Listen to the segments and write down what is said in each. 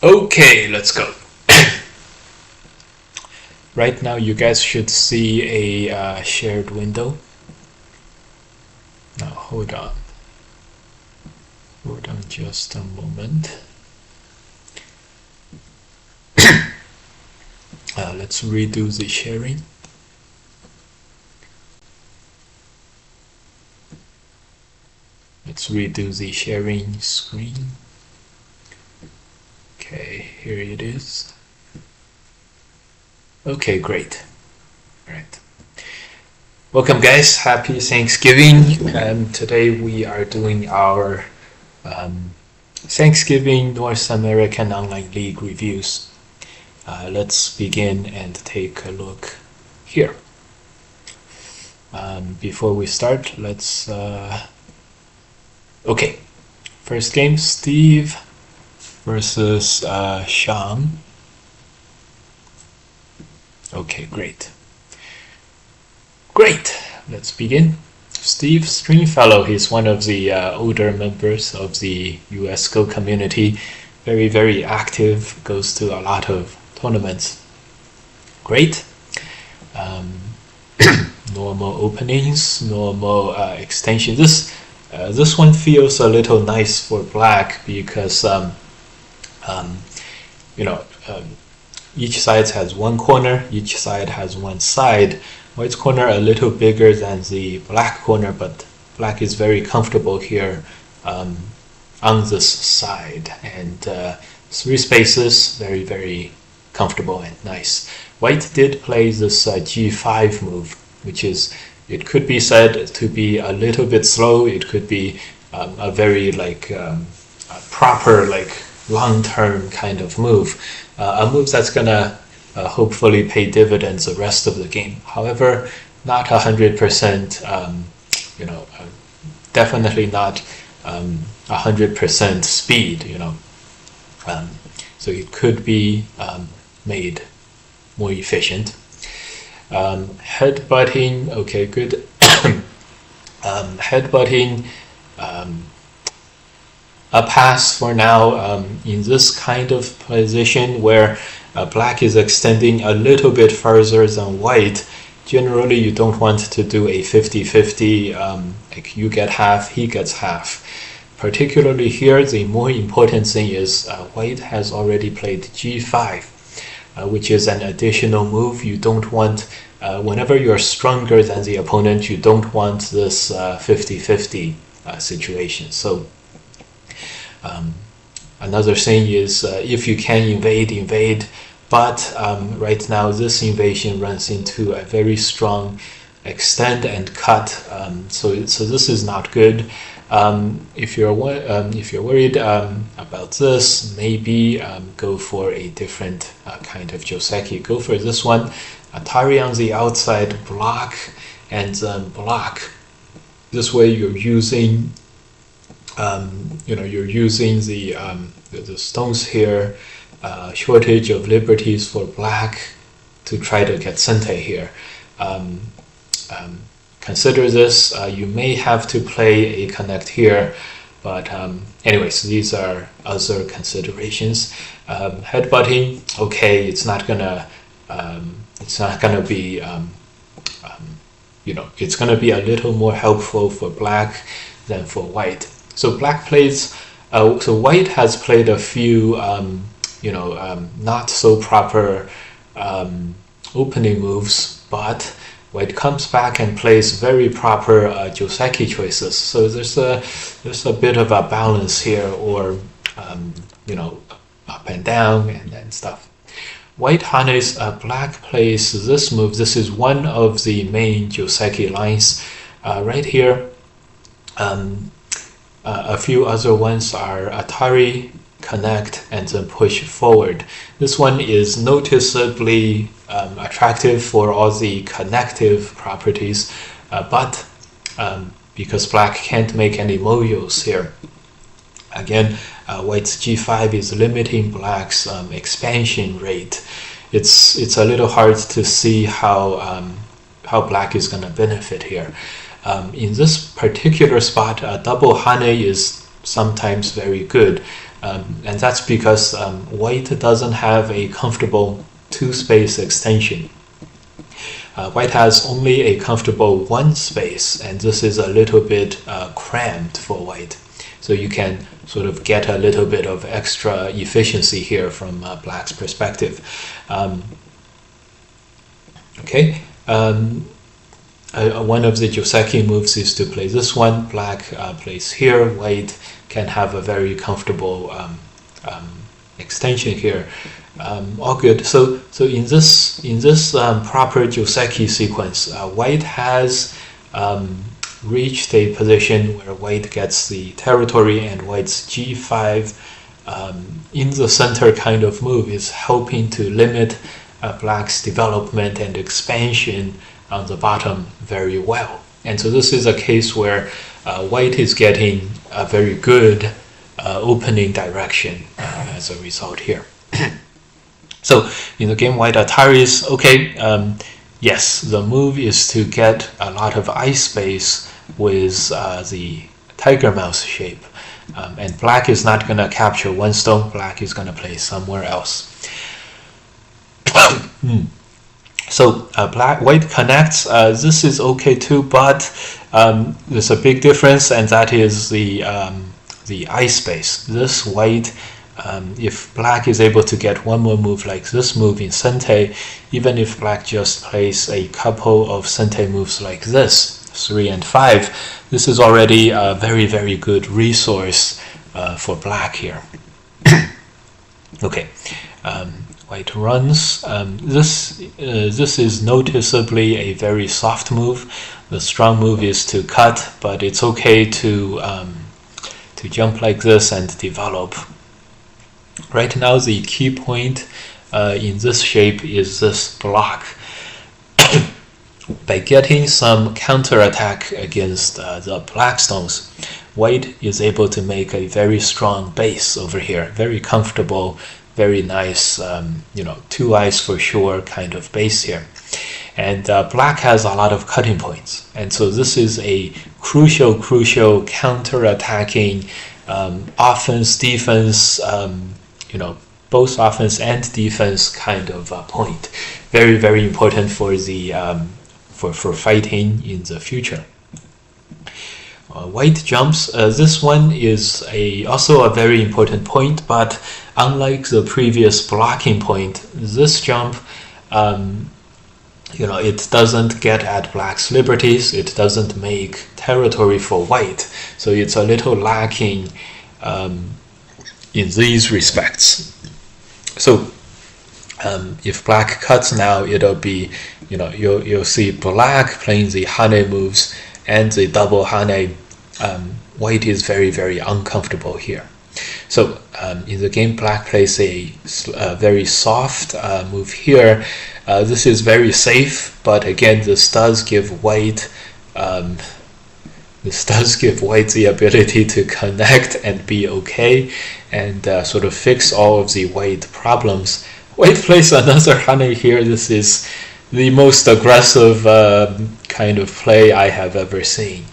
Okay, let's go. Right now you guys should see a shared window. Now hold on just a moment. Let's redo the sharing. Let's redo the sharing screen. Okay, here it is. Okay, great. All right. Welcome, guys. Happy Thanksgiving. Today we are doing our Thanksgiving North American Online League reviews. Let's begin and take a look here. Before we start, let's... okay, first game, Steve versus Sean. Okay, great. Great, let's begin. Steve Stringfellow, he's one of the older members of the US Go community. Very, very active, goes to a lot of tournaments. Great. Normal openings, normal extension. This one feels a little nice for black because each side has one corner, each side has one side. White's corner a little bigger than the black corner, but black is very comfortable here on this side. And 3 spaces, very, very comfortable and nice. White did play this G5 move, which is, it could be said to be a little bit slow. It could be a very a proper long-term kind of move, a move that's gonna hopefully pay dividends the rest of the game. However, not 100%. Definitely not 100% speed. So it could be made more efficient. Headbutting, okay, good. Headbutting, a pass for now in this kind of position where black is extending a little bit further than white. Generally, you don't want to do a 50-50, like you get half, he gets half. Particularly here, the more important thing is white has already played G5, which is an additional move. You don't want, whenever you're stronger than the opponent, you don't want this 50-50 situation. So another thing is if you can invade, but right now this invasion runs into a very strong extend and cut, so this is not good. If you're worried about this, maybe go for a different kind of Joseki. Go for this one, Atari on the outside, block, and then block. This way you're using you're using the stones here, shortage of liberties for black to try to get Sente here. Consider this. You may have to play a connect here, but anyways, these are other considerations. Headbutting, okay, it's not gonna be it's gonna be a little more helpful for black than for white. So black plays, so white has played a few, not so proper opening moves, but white comes back and plays very proper Joseki choices. So there's a bit of a balance here, or up and down and stuff. White harness, black plays this move. This is one of the main Joseki lines right here. A few other ones are Atari, connect, and then push forward. This one is noticeably attractive for all the connective properties, but because black can't make any moyos here, again, white's G5 is limiting black's expansion rate. It's a little hard to see how black is going to benefit here. In this particular spot, double hane is sometimes very good. And that's because white doesn't have a comfortable two-space extension. White has only a comfortable one space, and this is a little bit cramped for white. So you can sort of get a little bit of extra efficiency here from black's perspective. Okay. One of the Joseki moves is to play this one. Black plays here. White can have a very comfortable extension here. All good. So in this proper Joseki sequence, white has reached a position where white gets the territory, and white's g5 in the center kind of move is helping to limit black's development and expansion on the bottom very well. And so this is a case where white is getting a very good opening direction as a result here. So in the game white Ataris, okay, yes, the move is to get a lot of ice space with the tiger mouse shape. And black is not going to capture one stone. Black is going to play somewhere else. So white connects. This is okay too, but there's a big difference, and that is the ice space. This white, if black is able to get one more move like this move in Sente, even if black just plays a couple of Sente moves like this, 3 and 5, this is already a very, very good resource for black here. Okay. White runs. This is noticeably a very soft move. The strong move is to cut, but it's okay to jump like this and develop. Right now, the key point in this shape is this block. By getting some counterattack against the black stones, white is able to make a very strong base over here, very comfortable, very nice, 2 eyes for sure kind of base here. And black has a lot of cutting points. And so this is a crucial counter-attacking offense, defense, both offense and defense kind of point. Very, very important for the for fighting in the future. White jumps. This one is also a very important point, but unlike the previous blocking point, this jump, it doesn't get at black's liberties. It doesn't make territory for white, so it's a little lacking in these respects. So if black cuts now, it'll be, you'll see black playing the Hane moves and the double Hane. White is very, very uncomfortable here. So in the game, black plays a very soft move here. This is very safe, but again, this does give white the ability to connect and be okay, and sort of fix all of the white problems. White plays another Hane here. This is the most aggressive kind of play I have ever seen.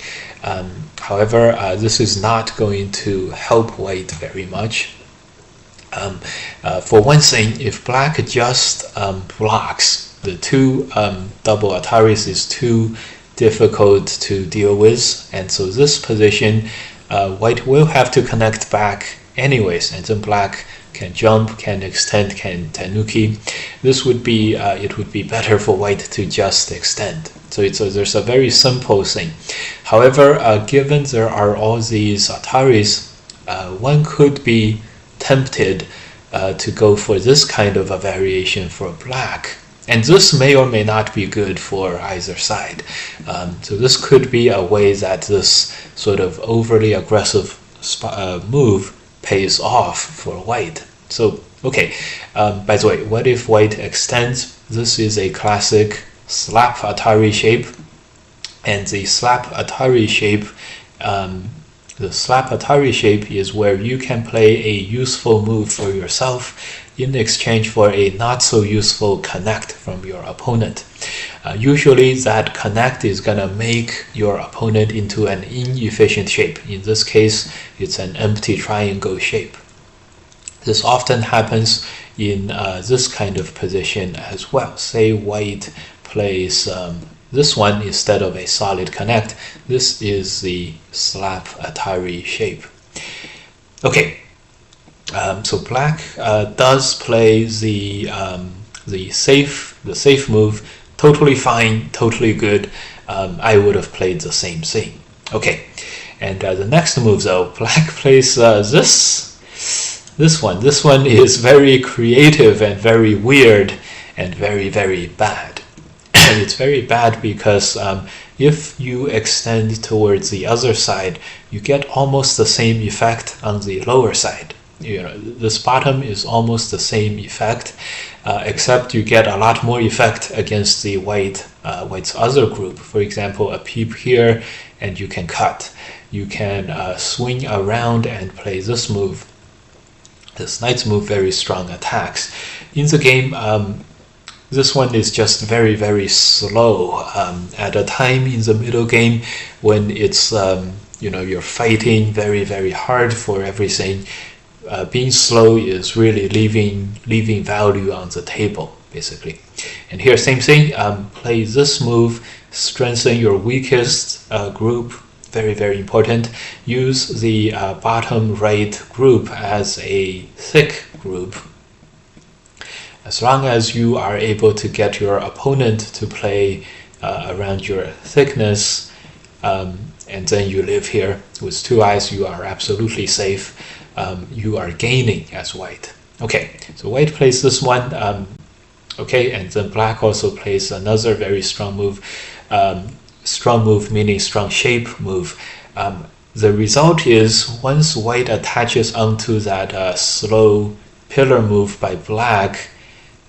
However, this is not going to help white very much. For one thing, if black just blocks, the 2 double Ataris is too difficult to deal with, and so this position, white will have to connect back anyways, and then black can jump, can extend, can tenuki. This would be it would be better for white to just extend. So there's a very simple thing. However, given there are all these Ataris, one could be tempted to go for this kind of a variation for black. And this may or may not be good for either side. So this could be a way that this sort of overly aggressive move pays off for white. So, okay, by the way, what if white extends? This is a classic slap Atari shape, and the slap Atari shape is where you can play a useful move for yourself in exchange for a not so useful connect from your opponent. Usually that connect is gonna make your opponent into an inefficient shape. In this case, it's an empty triangle shape. This often happens in this kind of position as well. Say white plays this one instead of a solid connect. This is the slap Atari shape. Okay, so black does play the safe move. Totally fine, totally good. I would have played the same thing. Okay, and the next move though, black plays this one. This one is very creative and very weird and very, very bad. And it's very bad because if you extend towards the other side, you get almost the same effect on the lower side. This bottom is almost the same effect, except you get a lot more effect against the white's other group. For example, a peep here, and you can cut. You can swing around and play this move. This knight's move, very strong attacks. In the game, this one is just very, very slow. At a time in the middle game when it's you're fighting very, very hard for everything, being slow is really leaving value on the table, basically. And here, same thing. Play this move, strengthen your weakest group. Very, very important. Use the bottom right group as a thick group. As long as you are able to get your opponent to play around your thickness, and then you live here with 2 eyes, you are absolutely safe. You are gaining as white. Okay, so white plays this one. Okay, and then black also plays another very strong move. Strong move meaning strong shape move. The result is once white attaches onto that slow pillar move by black,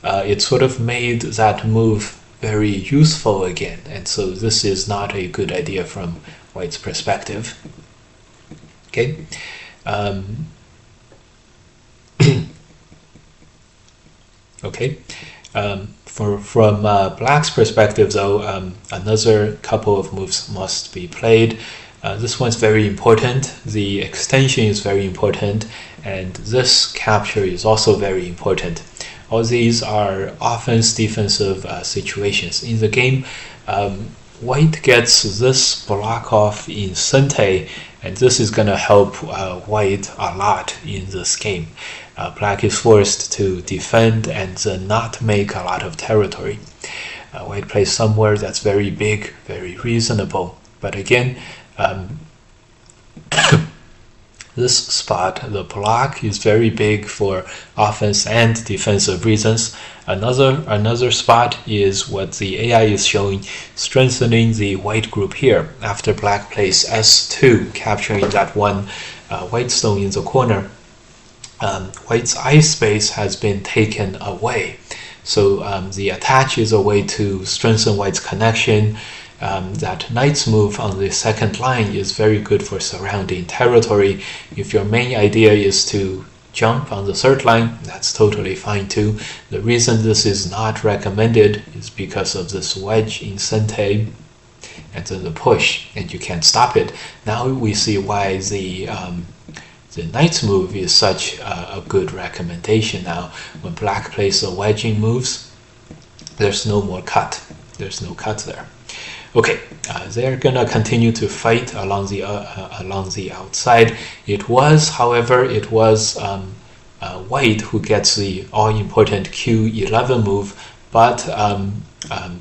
it sort of made that move very useful again. And so this is not a good idea from white's perspective. Okay. Okay. From black's perspective, though, another couple of moves must be played. This one's very important. The extension is very important, and this capture is also very important. All these are offense defensive situations. In the game, white gets this block off in Sente, and this is going to help white a lot in this game. Black is forced to defend and not make a lot of territory. White plays somewhere that's very big, very reasonable. But again, this spot, the block, is very big for offense and defensive reasons. Another spot is what the AI is showing, strengthening the white group here. After black plays S2, capturing that one white stone in the corner, white's eye space has been taken away. So the attach is a way to strengthen white's connection. That knight's move on the second line is very good for surrounding territory. If your main idea is to jump on the third line, that's totally fine too. The reason this is not recommended is because of this wedge in Sente and then the push, and you can't stop it. Now we see why the knight's move is such a good recommendation now. When black plays the wedging moves, there's no more cut. There's no cut there. Okay, they're gonna continue to fight along the outside. However, it was white who gets the all-important Q11 move, but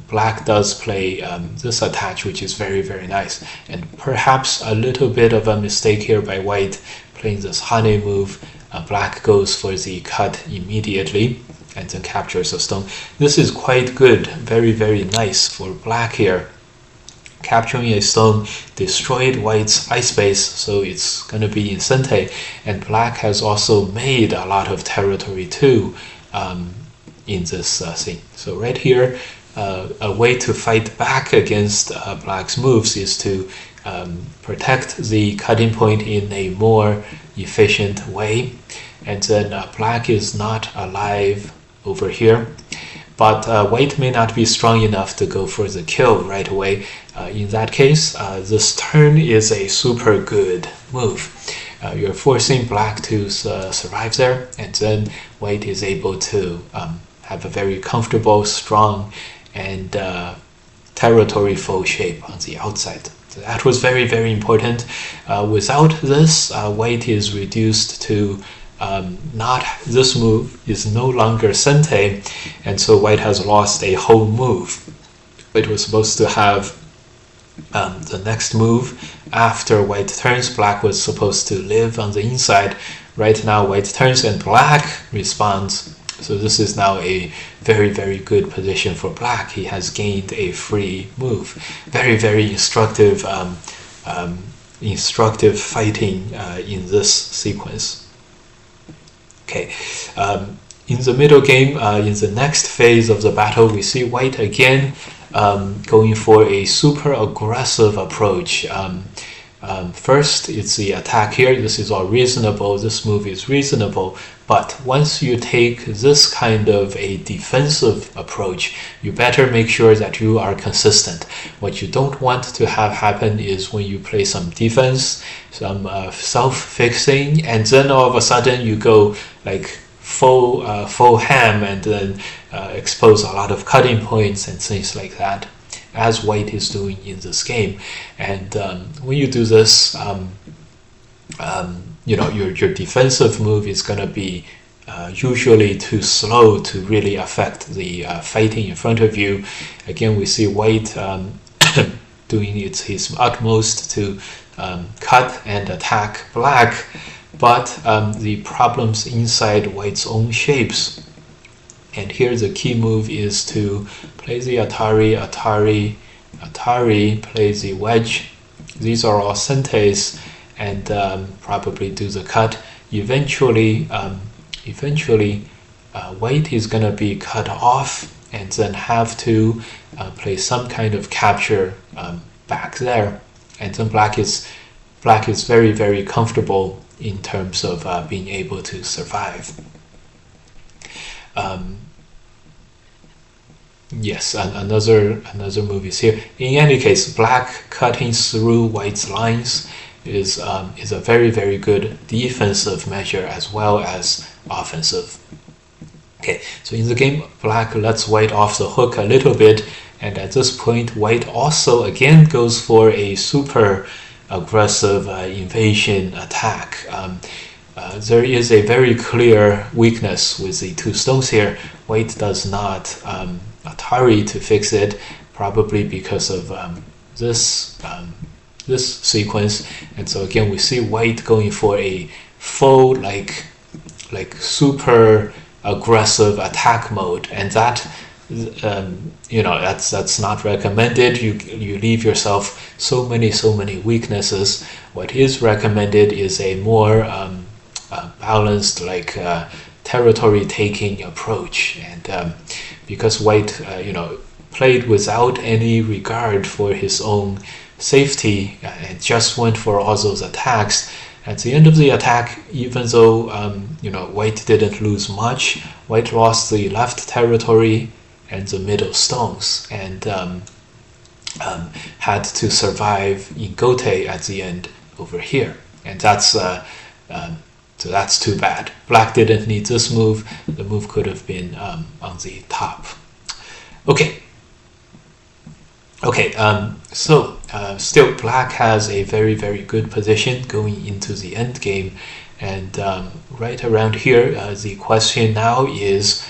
black does play this attach, which is very, very nice. And perhaps a little bit of a mistake here by white playing this honey move. Black goes for the cut immediately and then captures a stone. This is quite good, very, very nice for black here. Capturing a stone destroyed white's eye space, so it's going to be in Sente, and black has also made a lot of territory too in this thing. So right here, a way to fight back against black's moves is to protect the cutting point in a more efficient way, and then black is not alive over here. But white may not be strong enough to go for the kill right away. In that case, this turn is a super good move. you're forcing black to survive there, and then white is able to have a very comfortable, strong, and territory-full shape on the outside. So that was very, very important. Without this, white is reduced to not, this move is no longer sente, and so white has lost a whole move. It was supposed to have the next move after white turns. Black was supposed to live on the inside. Right now white turns and black responds. So this is now a very, very good position for black. He has gained a free move. Very, very instructive instructive fighting in this sequence. Okay, in the middle game, in the next phase of the battle, we see white again going for a super aggressive approach. First, it's the attack here. This is all reasonable. This move is reasonable. But once you take this kind of a defensive approach, you better make sure that you are consistent. What you don't want to have happen is when you play some defense, some self-fixing, and then all of a sudden you go like full ham and then expose a lot of cutting points and things like that, as white is doing in this game. And when you do this, you know, your defensive move is going to be usually too slow to really affect the fighting in front of you. Again, we see white doing his utmost to cut and attack black, but the problems inside white's own shapes. And here the key move is to play the Atari, play the wedge. These are all sentes, and probably do the cut. Eventually, white is going to be cut off and then have to play some kind of capture back there. And then black is very, very comfortable in terms of being able to survive. Yes, another move is here. In any case, black cutting through white's lines is a very, very good defensive measure as well as offensive. Okay, so in the game, black lets white off the hook a little bit, and at this point, white also again goes for a super aggressive invasion attack. There is a very clear weakness with the two stones here. White does not Atari to fix it, probably because of this sequence. And so again, we see white going for a full like super aggressive attack mode, and that you know, that's not recommended. You leave yourself so many weaknesses. What is recommended is a more balanced, like territory taking approach. And because white you know, played without any regard for his own safety and just went for all those attacks, at the end of the attack, even though you know, white didn't lose much, white lost the left territory and the middle stones, and had to survive in Gote at the end over here. And that's so that's too bad. Black didn't need this move. The move could have been on the top. Okay. So still black has a very, very good position going into the end game. And right around here, the question now is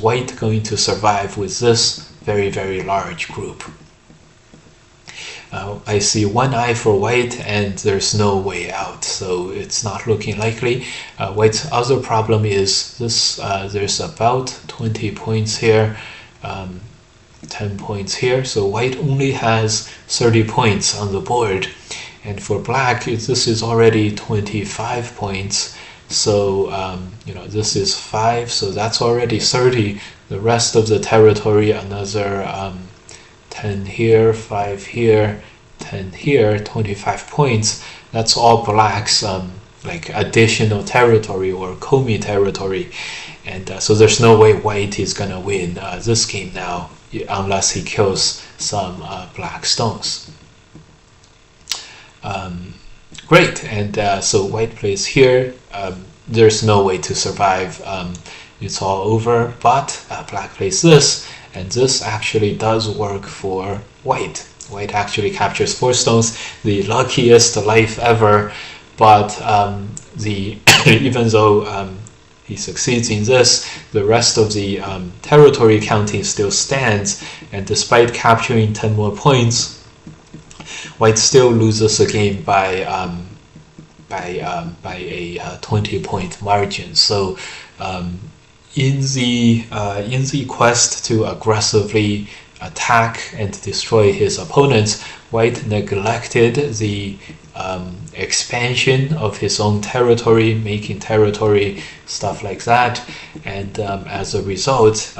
white going to survive with this very, very large group? I see one eye for white, and there's no way out, so it's not looking likely. White's other problem is this: there's about 20 points here, 10 points here, so white only has 30 points on the board. And for black, this is already 25 points. So, you know, this is 5, so that's already 30. The rest of the territory, another 10 here, 5 here, 10 here, 25 points. That's all black's like additional territory or Komi territory. And so there's no way white is going to win this game now unless he kills some black stones. Great, and so white plays here. There's no way to survive. It's all over, but black plays this, and this actually does work for white. White actually captures 4 stones, the luckiest life ever, but even though he succeeds in this, the rest of the territory counting still stands, and despite capturing 10 more points, white still loses the game by a 20-point margin. So in the quest to aggressively attack and destroy his opponents, white neglected the expansion of his own territory, making territory, stuff like that, and as a result,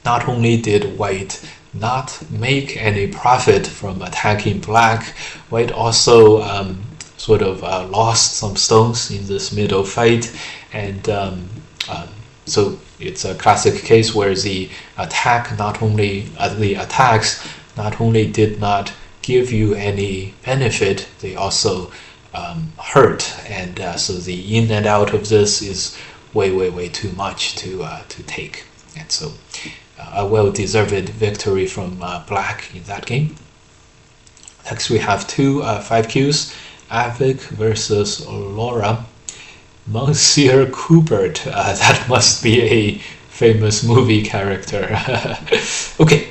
not only did white not make any profit from attacking black, white also sort of lost some stones in this middle fight, and so it's a classic case where the attacks not only did not give you any benefit, they also hurt, and so the in and out of this is way too much to take, and so a well-deserved victory from black in that game. Next we have two 5Qs, Avic versus Laura. Monsieur Kubert, that must be a famous movie character. Okay,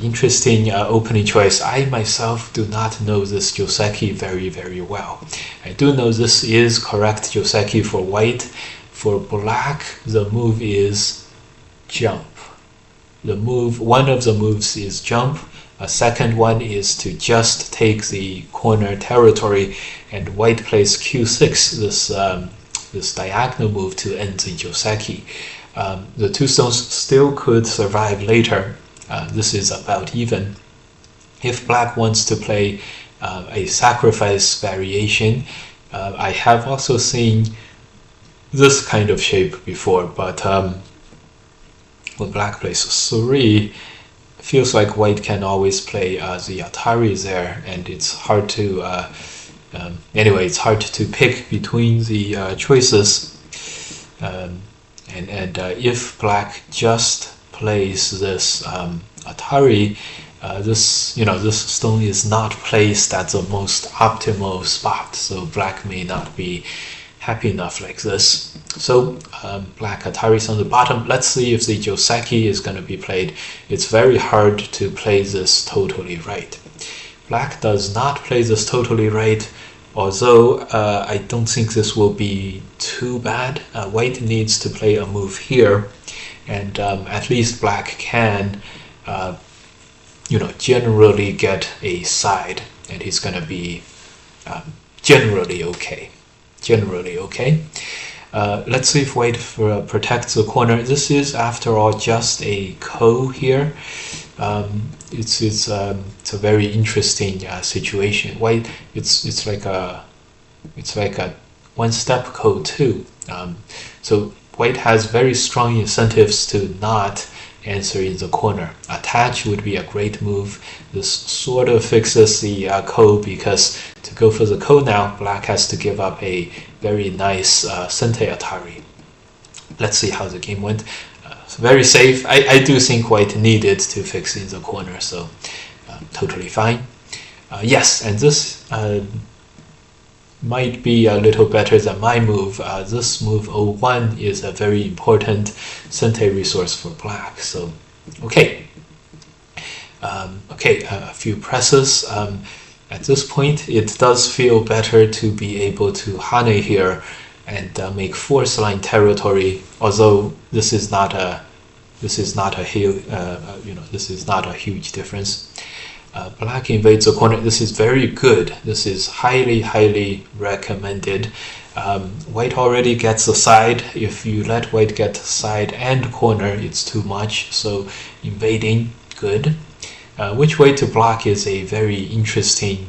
interesting opening choice. I myself do not know this Joseki very well. I do know this is correct Joseki for white. For black, the move is jump. One of the moves is jump. A second one is to just take the corner territory, and white plays Q6, this diagonal move to end the Joseki. The 2 stones still could survive later. This is about even. If black wants to play a sacrifice variation, I have also seen this kind of shape before, but when black plays 3, feels like white can always play the Atari there, and it's hard to anyway, it's hard to pick between the choices, and if black just plays this Atari, this stone is not placed at the most optimal spot, so black may not be happy enough like this. So black Atari's on the bottom. Let's see if the Joseki is going to be played. It's very hard to play this totally right. Black does not play this totally right, although I don't think this will be too bad. White needs to play a move here, and at least black can generally get a side, and he's going to be generally okay. Let's see if white protects the corner. This is, after all, just a ko here. It's a very interesting situation. White, it's like a one-step ko too. So white has very strong incentives to not answer in the corner. Attach would be a great move. This sort of fixes the ko, because to go for the ko now, black has to give up a very nice Sente Atari. Let's see how the game went. Very safe. I do think white needed to fix in the corner, so totally fine. Yes, and this might be a little better than my move. This move 01 is a very important Sente resource for black. So, okay. A few presses. At this point, it does feel better to be able to Hane here and make force line territory. Although this is not a huge difference. Black invades the corner. This is very good. This is highly recommended. White already gets a side. If you let white get side and corner, it's too much. So invading, good. Which way to block is a very interesting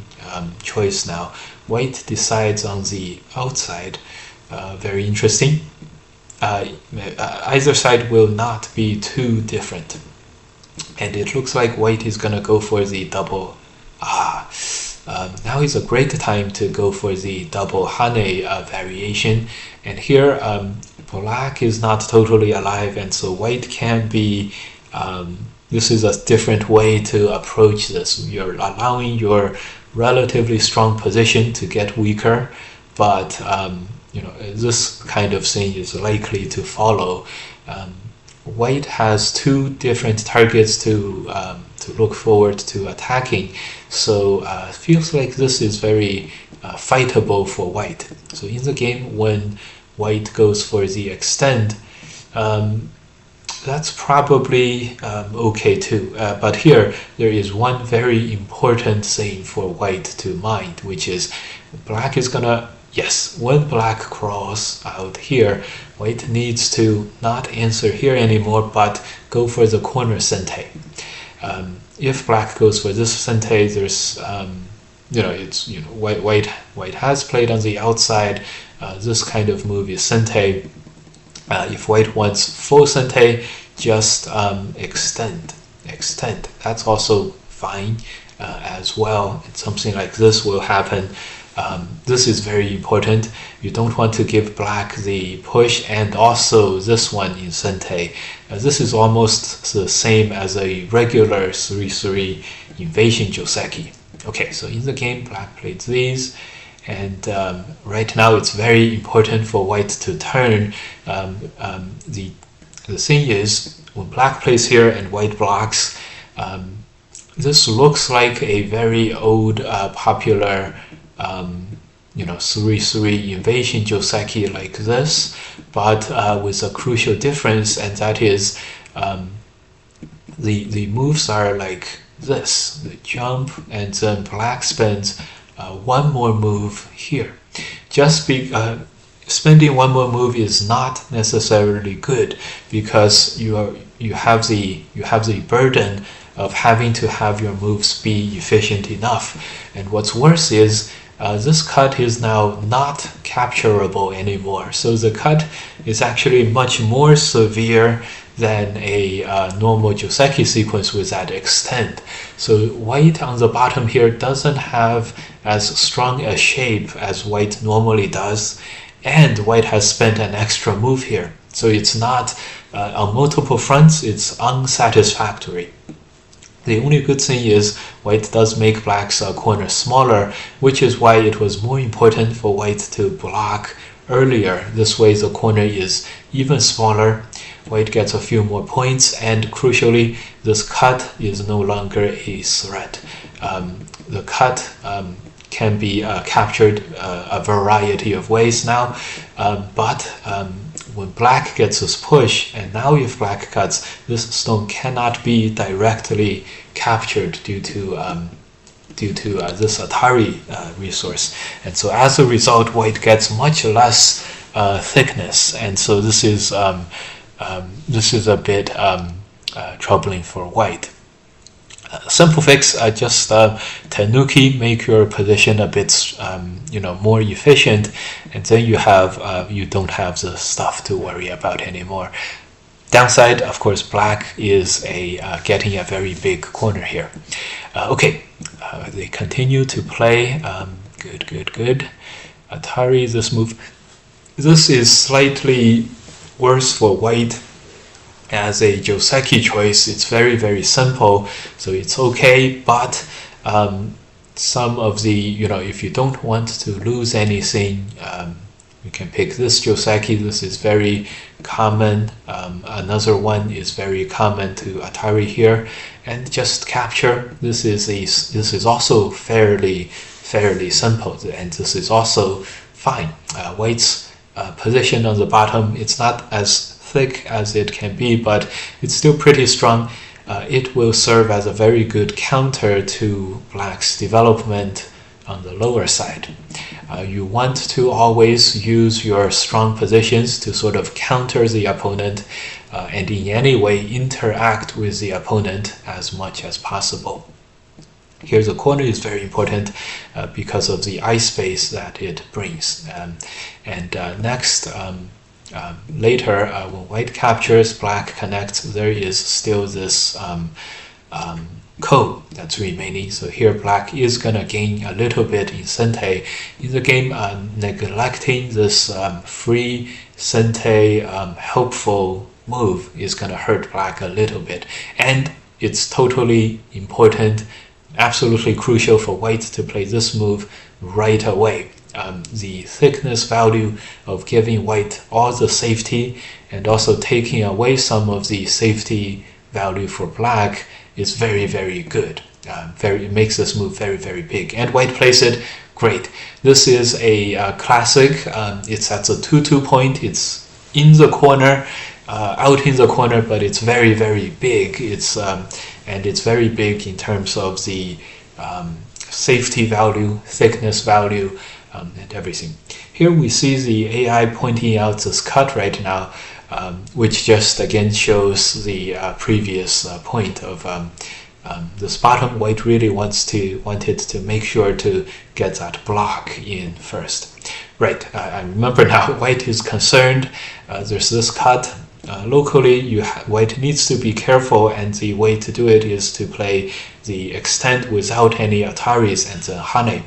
choice now. White decides on the outside. Very interesting. Either side will not be too different. And it looks like white is going to go for the double. now is a great time to go for the double hane variation. And here black is not totally alive, and so white can be this is a different way to approach this. You're allowing your relatively strong position to get weaker, but this kind of thing is likely to follow. White has two different targets to look forward to attacking, so it feels like this is very fightable for white. So in the game, when white goes for the extend, that's probably okay too. But here there is one very important thing for white to mind, which is black is gonna, yes, when black crawls out here, white needs to not answer here anymore, but go for the corner sente. If black goes for this sente, there's white has played on the outside. This kind of move is sente. If white wants full sente, just extend. That's also fine as well. And something like this will happen. This is very important. You don't want to give black the push, and also this one in sente. This is almost the same as a regular 3-3 invasion joseki. Okay, so in the game, black played these. And right now it's very important for white to turn. The thing is, when black plays here and white blocks, this looks like a very old popular 3-3 invasion joseki like this, but with a crucial difference, and that is the moves are like this: the jump, and then black spends one more move here. Just spending one more move is not necessarily good, because you have the burden of having to have your moves be efficient enough. And what's worse is this cut is now not capturable anymore. So the cut is actually much more severe than a normal joseki sequence with that extend. So white on the bottom here doesn't have as strong a shape as white normally does, and white has spent an extra move here. So it's not, on multiple fronts, it's unsatisfactory. The only good thing is white does make black's corner smaller, which is why it was more important for white to block earlier. This way the corner is even smaller. White gets a few more points, and crucially, this cut is no longer a threat. The cut can be captured a variety of ways now, but when black gets this push, and now if black cuts, this stone cannot be directly captured due to this Atari resource, and so as a result, white gets much less thickness, and so this is a bit troubling for white. Simple fix, just tenuki, make your position a bit more efficient, and then you don't have the stuff to worry about anymore. Downside, of course, black is getting a very big corner here. Okay, they continue to play. Good. Atari, this move. This is slightly worse for white. As a joseki choice, it's very, very simple, so it's okay, but some of the, if you don't want to lose anything, you can pick this joseki. This is very common. Another one is very common to Atari here, and just capture. This is also fairly simple, and this is also fine. White's position on the bottom, it's not as thick as it can be, but it's still pretty strong. It will serve as a very good counter to black's development on the lower side. You want to always use your strong positions to sort of counter the opponent and in any way interact with the opponent as much as possible. Here the corner is very important because of the eye space that it brings. Next, later, when white captures, black connects, there is still this code that's remaining. So here black is gonna gain a little bit in Sente. In the game, neglecting this free Sente helpful move is gonna hurt black a little bit, and it's totally important, absolutely crucial for white to play this move right away. The thickness value of giving white all the safety and also taking away some of the safety value for black is very, very good. It makes this move very, very big. And white plays it great. This is a classic. It's at the 2-2 point. It's in the corner, out in the corner, but it's very, very big. And it's very big in terms of the safety value, thickness value, and everything. Here we see the AI pointing out this cut right now, which just again shows the previous point of this bottom. White really wanted to make sure to get that block in first. Right, I remember now. White is concerned. There's this cut. Locally, white needs to be careful, and the way to do it is to play the extend without any Ataris and the Hane.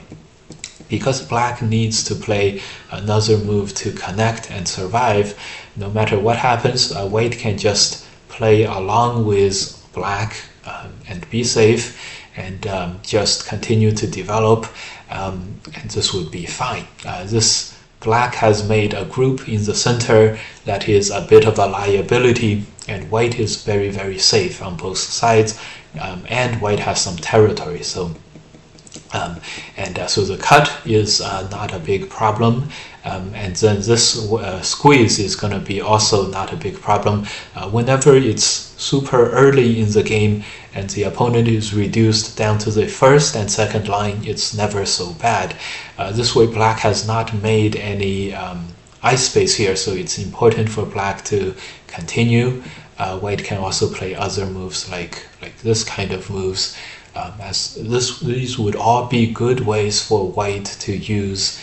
Because black needs to play another move to connect and survive, no matter what happens, white can just play along with black and be safe, and just continue to develop, and this would be fine. This black has made a group in the center that is a bit of a liability, and white is very, very safe on both sides, and white has some territory. So the cut is not a big problem, and then this squeeze is going to be also not a big problem. Whenever it's super early in the game and the opponent is reduced down to the first and second line, it's never so bad. This way black has not made any ice space here, so it's important for black to continue. White can also play other moves like this kind of moves. These would all be good ways for white to use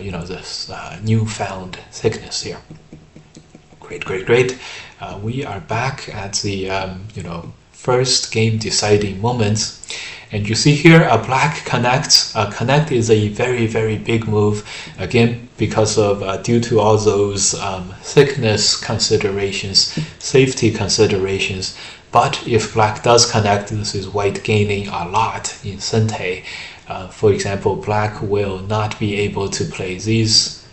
this newfound thickness here. Great. We are back at the first game deciding moments, and you see here a black connect. Connect is a very, very big move, again because of due to all those thickness considerations, safety considerations. But if black does connect, this is white gaining a lot in Sente. For example, black will not be able to play these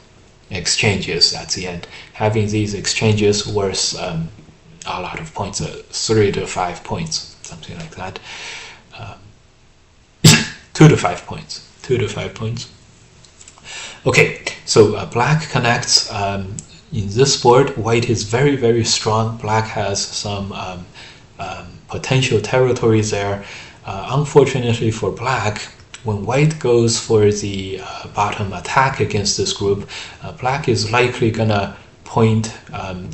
exchanges at the end. Having these exchanges worth a lot of points, 3 to 5 points, something like that. 2 to 5 points. 2 to 5 points. Okay, so black connects. In this board, white is very, very strong. Black has some potential territories there. Unfortunately for black, when white goes for the bottom attack against this group, black is likely gonna point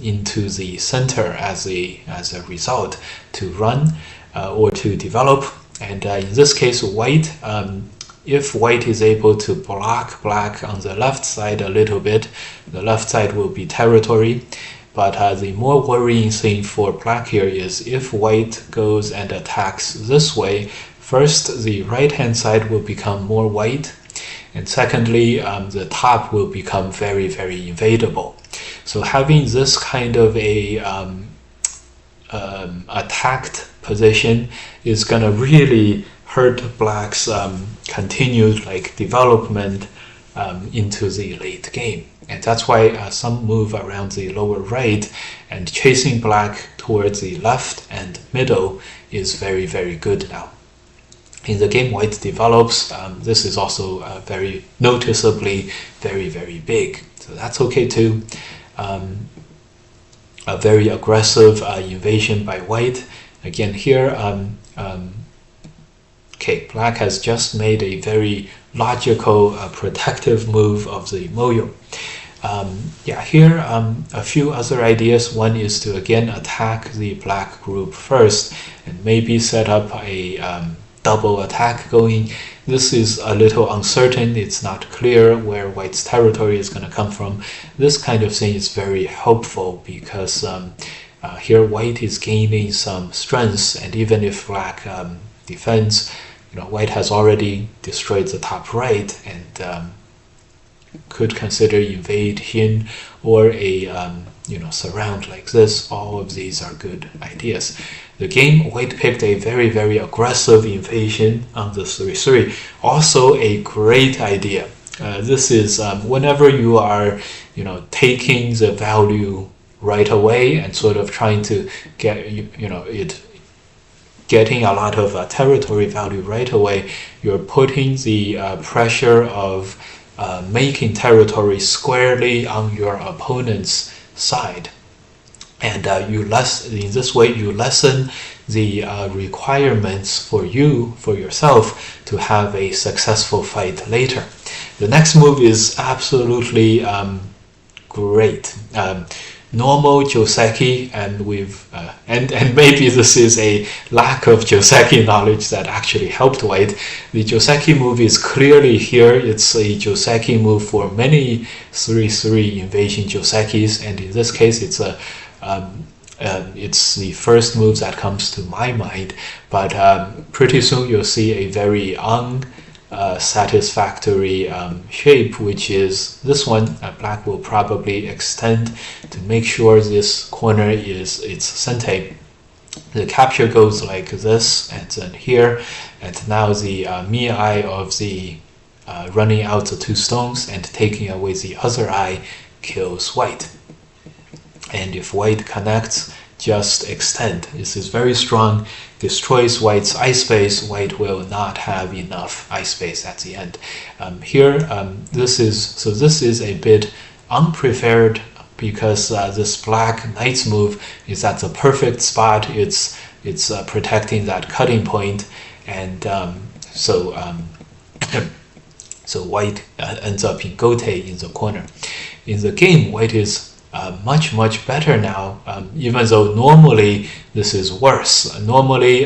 into the center as a result to run or to develop. And in this case, white, if white is able to block black on the left side a little bit, the left side will be territory. But the more worrying thing for black here is if white goes and attacks this way, first the right hand side will become more white, and secondly the top will become very, very invadable. So having this kind of a attacked position is gonna really hurt black's continued development into the late game. And that's why some move around the lower right and chasing black towards the left and middle is very, very good now. In the game white develops, this is also very noticeably very, very big. So that's okay too. A very aggressive invasion by white. Again here, okay, black has just made a very logical protective move of the Moyo. Here a few other ideas. One is to again attack the black group first and maybe set up a double attack going. This is a little uncertain. It's not clear where white's territory is going to come from. This kind of thing is very helpful because here white is gaining some strengths, and even if black defense. White has already destroyed the top right and could consider invade Hin or a surround like this. All of these are good ideas. The game, White picked a very, very aggressive invasion on the 3-3. Also a great idea. This is whenever you are taking the value right away and sort of trying to get getting a lot of territory value right away, you're putting the pressure of making territory squarely on your opponent's side, and in this way you lessen the requirements for yourself to have a successful fight later. The next move is absolutely great. Normal Joseki, and maybe this is a lack of Joseki knowledge that actually helped White. The Joseki move is clearly here. It's a Joseki move for many 3-3 invasion Josekis, and in this case it's the first move that comes to my mind. But pretty soon you'll see a very satisfactory shape, which is this one. Black will probably extend to make sure this corner is its sente. The capture goes like this, and then here, and now the mi-eye of the running out the 2 stones and taking away the other eye kills White. And if White connects, just extend. This is very strong, destroys White's eye space. White will not have enough eye space at the end. This is a bit unprepared because this black knight's move is at the perfect spot. It's protecting that cutting point, and so White ends up in gote in the corner. In the game, White is much better now, even though normally this is worse. Normally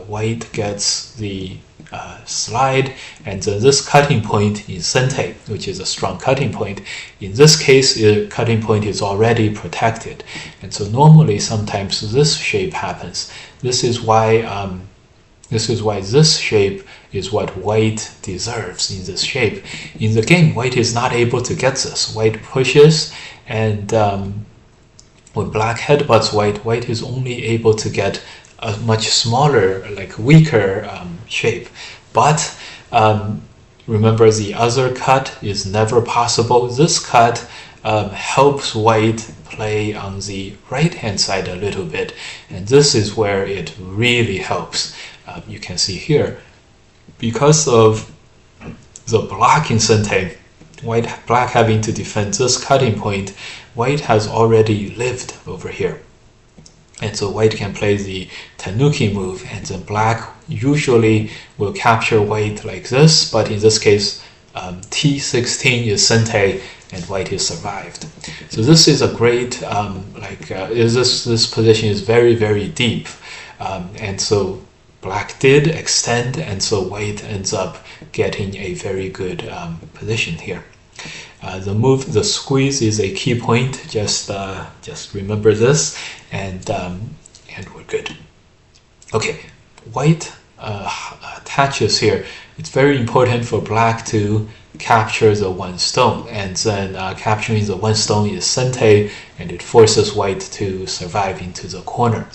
White gets the slide, and this cutting point is sente, which is a strong cutting point. In this case, the cutting point is already protected, and so normally sometimes this shape happens. This is why this shape is what White deserves in this shape. In the game, White is not able to get this. White pushes, and when Black headbutts White, White is only able to get a much smaller, weaker shape. But remember, the other cut is never possible. This cut helps White play on the right-hand side a little bit, and this is where it really helps. You can see here, because of the blocking sente, Black having to defend this cutting point, White has already lived over here. And so White can play the Tanuki move, and then Black usually will capture White like this, but in this case, T16 is sente, and White is survived. So this is a great, this position is very, very deep, and so Black did extend, and so White ends up getting a very good position here. The squeeze is a key point. Just remember this, and we're good. Okay, White attaches here. It's very important for Black to capture the 1 stone, and then capturing the 1 stone is sente, and it forces White to survive into the corner.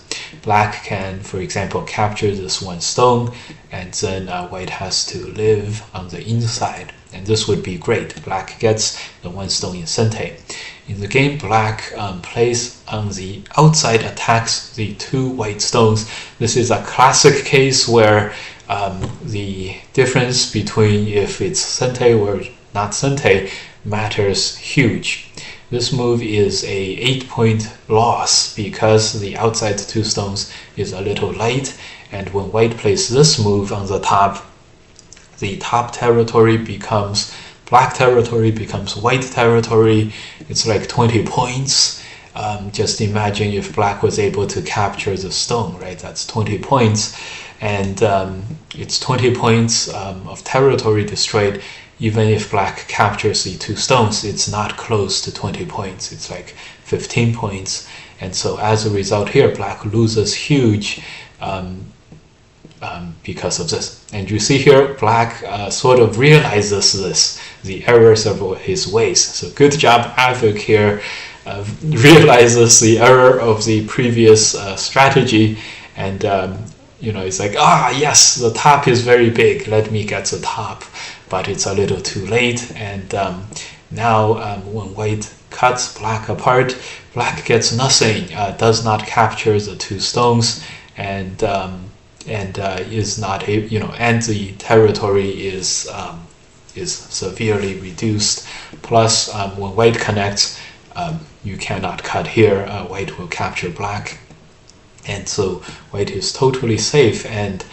Black can, for example, capture this 1 stone, and then White has to live on the inside, and this would be great. Black gets the 1 stone in sente. In the game, Black plays on the outside, attacks the 2 white stones. This is a classic case where the difference between if it's sente or not sente matters huge. This move is a 8-point loss because the outside 2 stones is a little light, and when White plays this move on the top territory becomes Black territory, becomes White territory. It's like 20 points. Just imagine if Black was able to capture the stone, right? That's 20 points. And it's 20 points of territory destroyed. Even if Black captures the 2 stones, it's not close to 20 points. It's like 15 points. And so as a result here, Black loses huge because of this. And you see here, black sort of realizes this, the errors of his ways. So good job, Baduk here, realizes the error of the previous strategy, and it's like, yes, the top is very big, let me get the top, but it's a little too late. And now when white cuts black apart, black gets nothing, does not capture the two stones, and is not able, and the territory is severely reduced. Plus, when white connects, you cannot cut here. White will capture black, and so white is totally safe, and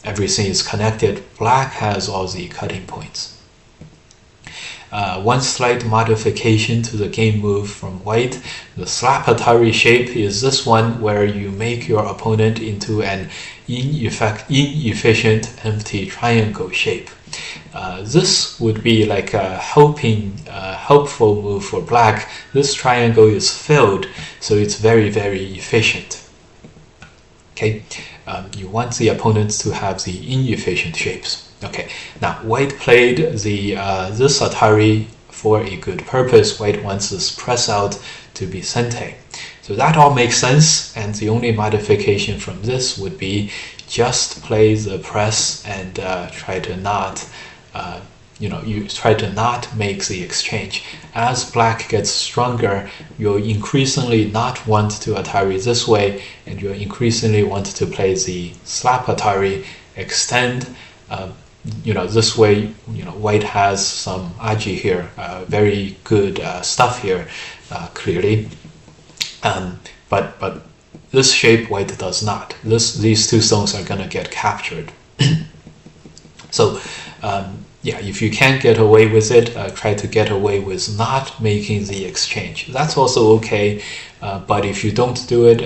everything is connected. Black has all the cutting points. One slight modification to the game move from white. The slap Atari shape is this one, where you make your opponent into an inefficient empty triangle shape. This would be like a helpful move for black. This triangle is filled, so it's very, very efficient. Okay, you want the opponents to have the inefficient shapes. Okay, now white played this Atari for a good purpose. White wants this press out to be sente. So that all makes sense, and the only modification from this would be just play the press and try to not make the exchange. As black gets stronger, you'll increasingly not want to Atari this way, and you'll increasingly want to play the slap Atari, extend. This way, white has some aji here, very good stuff here, clearly. But this shape, white does not. These two stones are going to get captured. So, if you can't get away with it, try to get away with not making the exchange. That's also okay. But if you don't do it,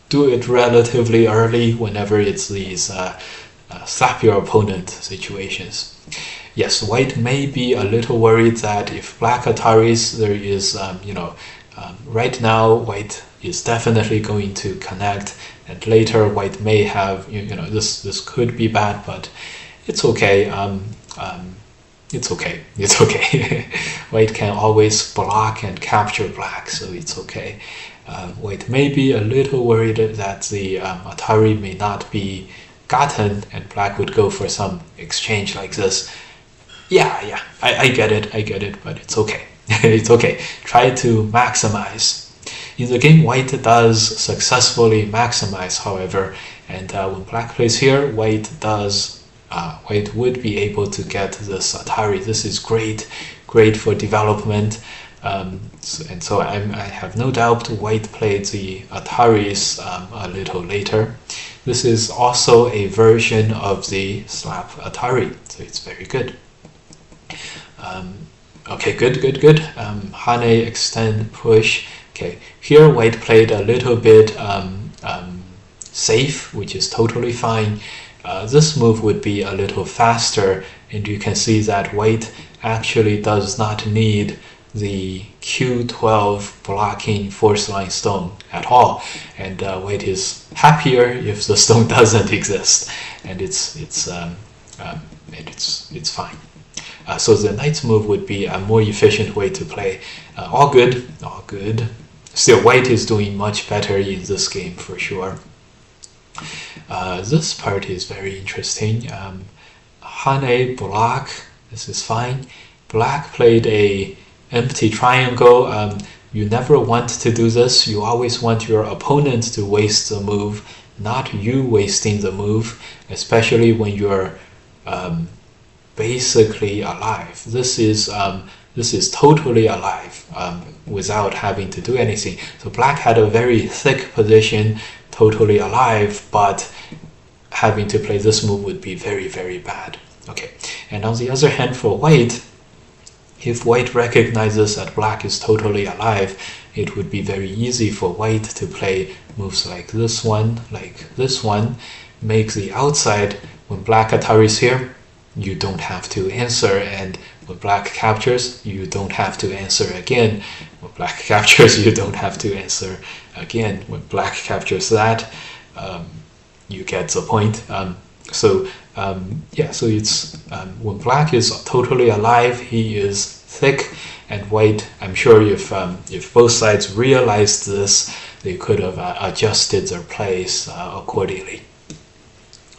do it relatively early whenever it's these slap your opponent situations. Yes, white may be a little worried that if black Ataris, there is, right now white is definitely going to connect, and later white may have, this could be bad, but it's okay. It's okay. White can always block and capture black, so it's okay. White may be a little worried that the Atari may not be gotten, and black would go for some exchange like this. I get it, but it's okay. It's okay. Try to maximize. In the game, white does successfully maximize, however, and when black plays here, white would be able to get this Atari. This is great for development. So I have no doubt white played the Ataris a little later. This is also a version of the slap Atari, so it's very good. Okay, good. Hane, extend, push. Okay, here white played a little bit safe, which is totally fine. This move would be a little faster, and you can see that white actually does not need the Q12 blocking force line stone at all, and white is happier if the stone doesn't exist, and it's fine. So the knight's move would be a more efficient way to play. All good. Still, white is doing much better in this game for sure. This part is very interesting. Hane block. This is fine. Black played a empty triangle. You never want to do this. You always want your opponent to waste the move, not you wasting the move, especially when you're basically alive. This is totally alive without having to do anything. So black had a very thick position, totally alive, but having to play this move would be very, very bad. Okay, and on the other hand, for white, if white recognizes that black is totally alive, it would be very easy for white to play moves like this one, make the outside. When black Atari is here, you don't have to answer, and When black captures, you don't have to answer again. When black captures, you don't have to answer again. When black captures that, you get the point. So it's when black is totally alive, he is thick, and white, I'm sure if both sides realized this, they could have adjusted their plays accordingly.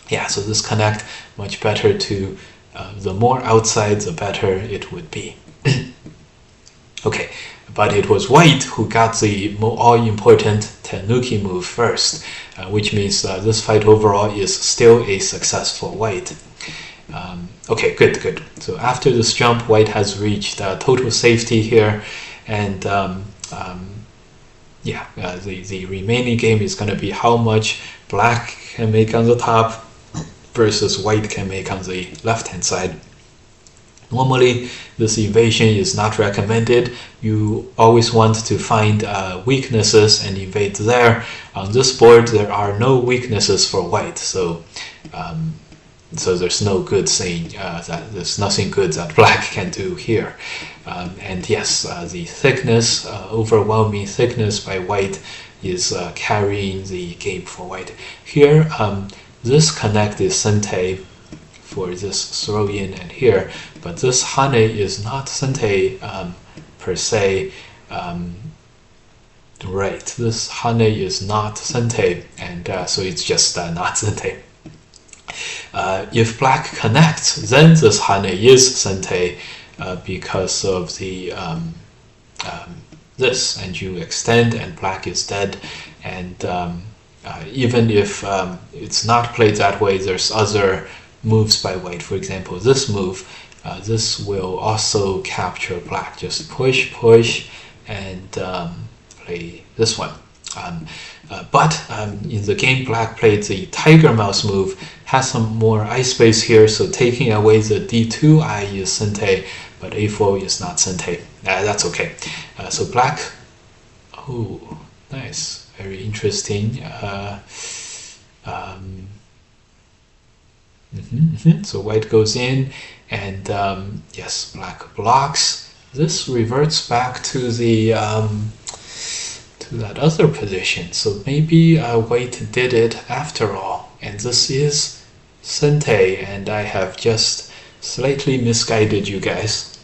Yeah, so this connect much better to the more outside, the better it would be. Okay, but it was white who got the all-important Tenuki move first, which means this fight overall is still a successful white. Okay, good. So after this jump, white has reached total safety here, and the remaining game is going to be how much black can make on the top versus white can make on the left-hand side. Normally, this evasion is not recommended. You always want to find weaknesses and evade there. On this board, there are no weaknesses for white, so there's no good saying that there's nothing good that black can do here. And yes, the thickness, overwhelming thickness by white is carrying the game for white. Here, this connect is sente for this throw in and here, but this hane is not sente per se. Right, this hane is not sente, and so it's just not sente. If black connects, then this hane is sente because of the this, and you extend and black is dead. And even if it's not played that way, there's other moves by white. For example, this move, this will also capture black. Just push, and play this one. But in the game, black played the tiger mouse move, has some more eye space here, so taking away the d2 eye is sente, but a4 is not sente. That's okay. So black, oh, nice, very interesting. So white goes in, and yes, black blocks. This reverts back to the to that other position. So maybe white did it after all, and this is sente, and I have just slightly misguided you guys.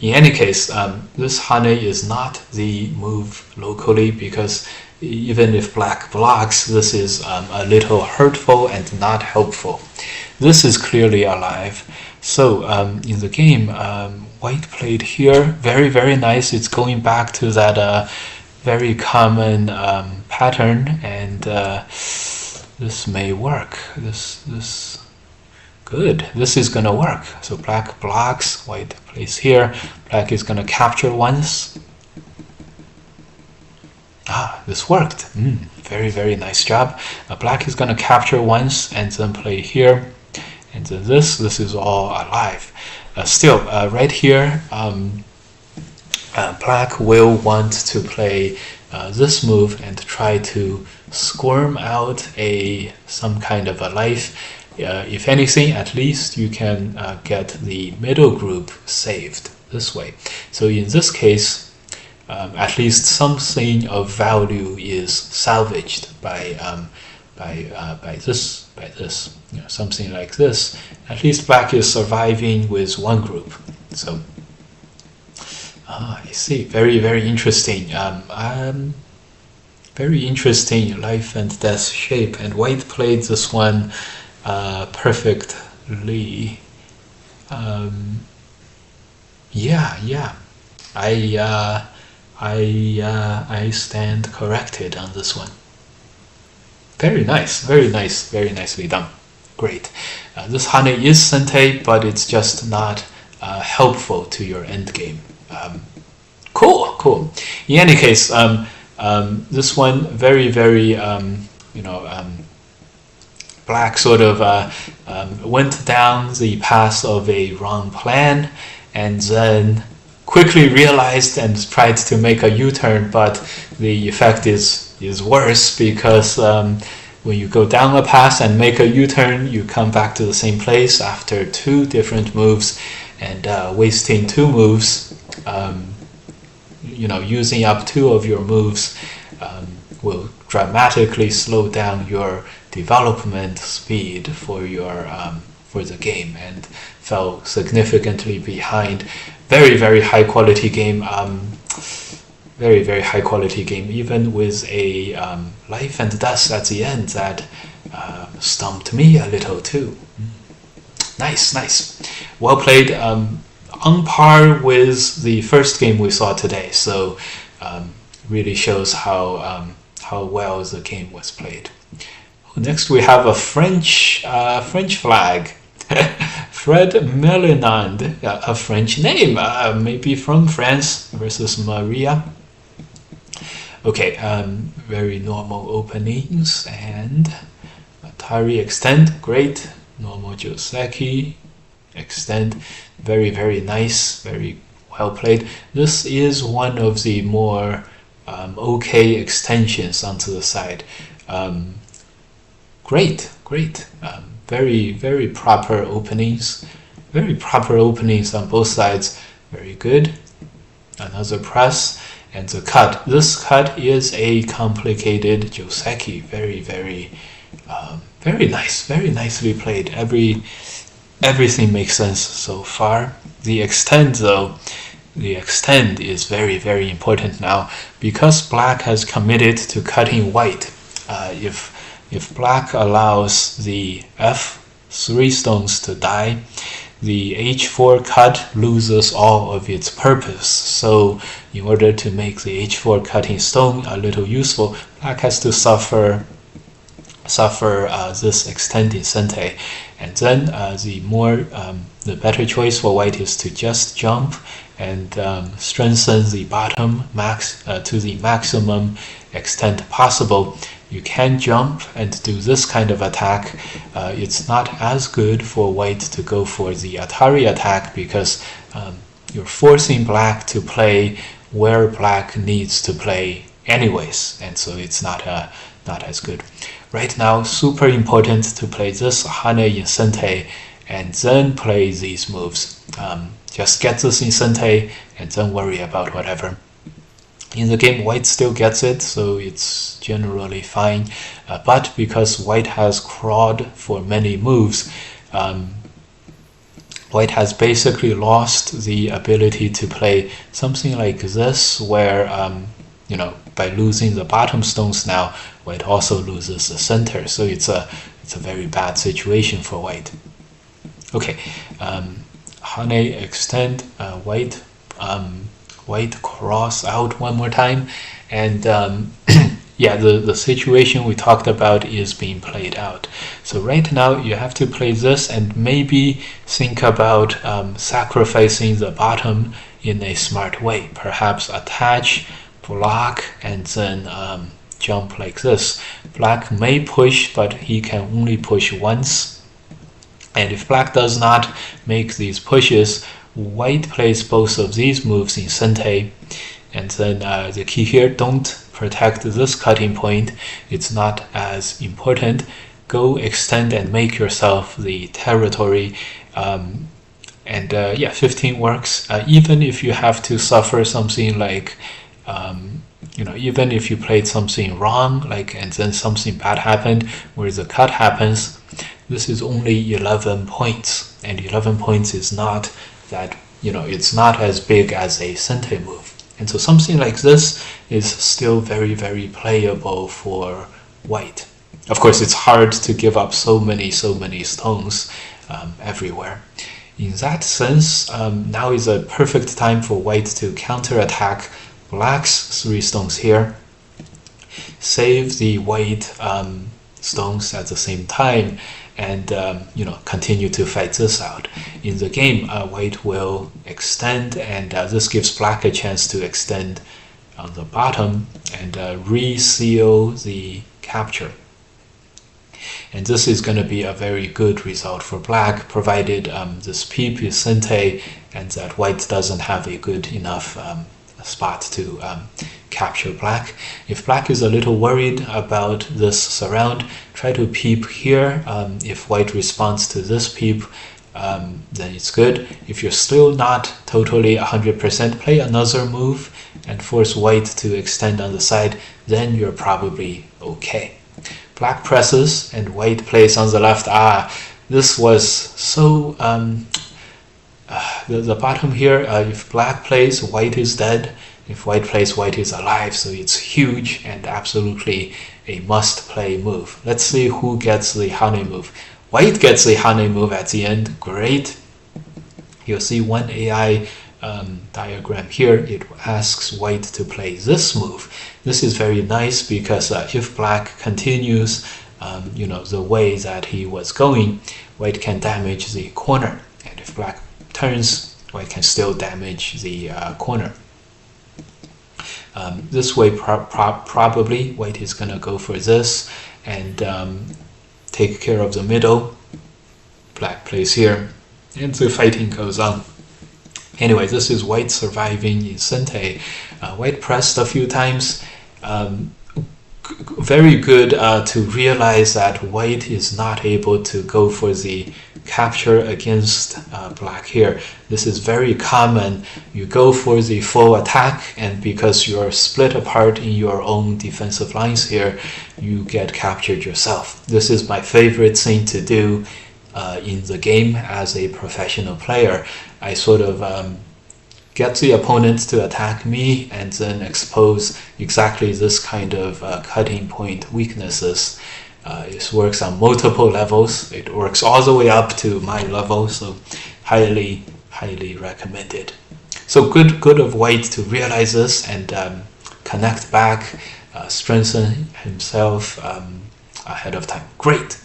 In any case, this hane is not the move locally, because even if black blocks, this is a little hurtful and not helpful. This is clearly alive. So in the game, white played here. Very, very nice. It's going back to that very common pattern, and this may work. This good. This is gonna work. So black blocks, white plays here. Black is gonna capture once. This worked. Very, very nice job. Black is gonna capture once and then play here, and then this is all alive. Still, right here, black will want to play this move and try to squirm out some kind of a life. If anything, at least you can get the middle group saved this way. So in this case, at least something of value is salvaged by this, something like this. At least black is surviving with one group. So I see. Very, very interesting. Very interesting life and death shape. And white played this one perfectly. Yeah. I stand corrected on this one. Very nice, very nicely done. Great. This hane is sente, but it's just not helpful to your end game. Cool. In any case, this one very, very black sort of went down the path of a wrong plan, and then quickly realized and tried to make a U-turn, but the effect is worse, because when you go down a path and make a U-turn, you come back to the same place after two different moves, and wasting 2 moves, using up 2 of your moves will dramatically slow down your development speed for your for the game, and fell significantly behind. Very high quality game. Very high quality game, even with a life and death at the end that stumped me a little too. Nice. Well played. On par with the first game we saw today. So really shows how well the game was played. Next we have a French flag. Fred Melinand, a French name, maybe from France, versus Maria. Okay, very normal openings, and Atari extend, great. Normal Joseki, extend, very nice, very well played. This is one of the more okay extensions onto the side. Great. Very proper openings. Very proper openings on both sides. Very good. Another press and the cut. This cut is a complicated Joseki. Very nice. Very nicely played. Everything makes sense so far. The extend though. The extend is very important now, because black has committed to cutting white. If black allows the F3 stones to die, the H4 cut loses all of its purpose. So in order to make the H4 cutting stone a little useful, black has to suffer this extending sente. And then the better choice for white is to just jump and strengthen the bottom to the maximum extent possible. You can jump and do this kind of attack. It's not as good for white to go for the Atari attack, because you're forcing black to play where black needs to play anyways, and so it's not as good. Right now, super important to play this Hane in Sente and then play these moves. Just get this in Sente and then worry about whatever. In the game, white still gets it, so it's generally fine. But because white has crawled for many moves, white has basically lost the ability to play something like this, where by losing the bottom stones now, white also loses the center. So it's a very bad situation for white. Okay, Hane extend, white cross out one more time, and yeah, the situation we talked about is being played out. So right now you have to play this and maybe think about sacrificing the bottom in a smart way. Perhaps attach, block, and then jump like this. Black may push, but he can only push once. And if black does not make these pushes, white plays both of these moves in Sente. And then the key here, don't protect this cutting point. It's not as important. Go extend and make yourself the territory. Yeah, 15 works. Even if you have to suffer something like, even if you played something wrong, and then something bad happened where the cut happens, this is only 11 points. And 11 points is not that, it's not as big as a Sente move. And so something like this is still very, very playable for white. Of course, it's hard to give up so many stones everywhere. In that sense, now is a perfect time for white to counterattack black's 3 stones here. Save the white stones at the same time, and continue to fight this out. In the game, white will extend, and this gives black a chance to extend on the bottom and reseal the capture. And this is going to be a very good result for black, provided this peep is Sente and that white doesn't have a good enough spot to capture black. If black is a little worried about this surround, try to peep here. If white responds to this peep, then it's good. If you're still not totally 100%, play another move and force white to extend on the side, then you're probably okay. Black presses and white plays on the left. This was so the bottom here, if black plays, white is dead. If white plays, white is alive. So it's huge and absolutely a must-play move. Let's see who gets the Hane move. White gets the Hane move at the end. Great. You'll see one AI diagram here. It asks white to play this move. This is very nice because if black continues the way that he was going, white can damage the corner. And if black turns, white can still damage the corner. This way, probably white is going to go for this and take care of the middle. Black plays here, and the fighting goes on. Anyway, this is white surviving in Sente. White pressed a few times. Very good to realize that white is not able to go for the capture against black here. This is very common. You go for the full attack, and because you're split apart in your own defensive lines here, you get captured yourself. This is my favorite thing to do in the game as a professional player. I sort of get the opponent to attack me and then expose exactly this kind of cutting point weaknesses. It works on multiple levels. It works all the way up to my level, so highly recommended. So good of white to realize this and connect back, strengthen himself ahead of time. Great,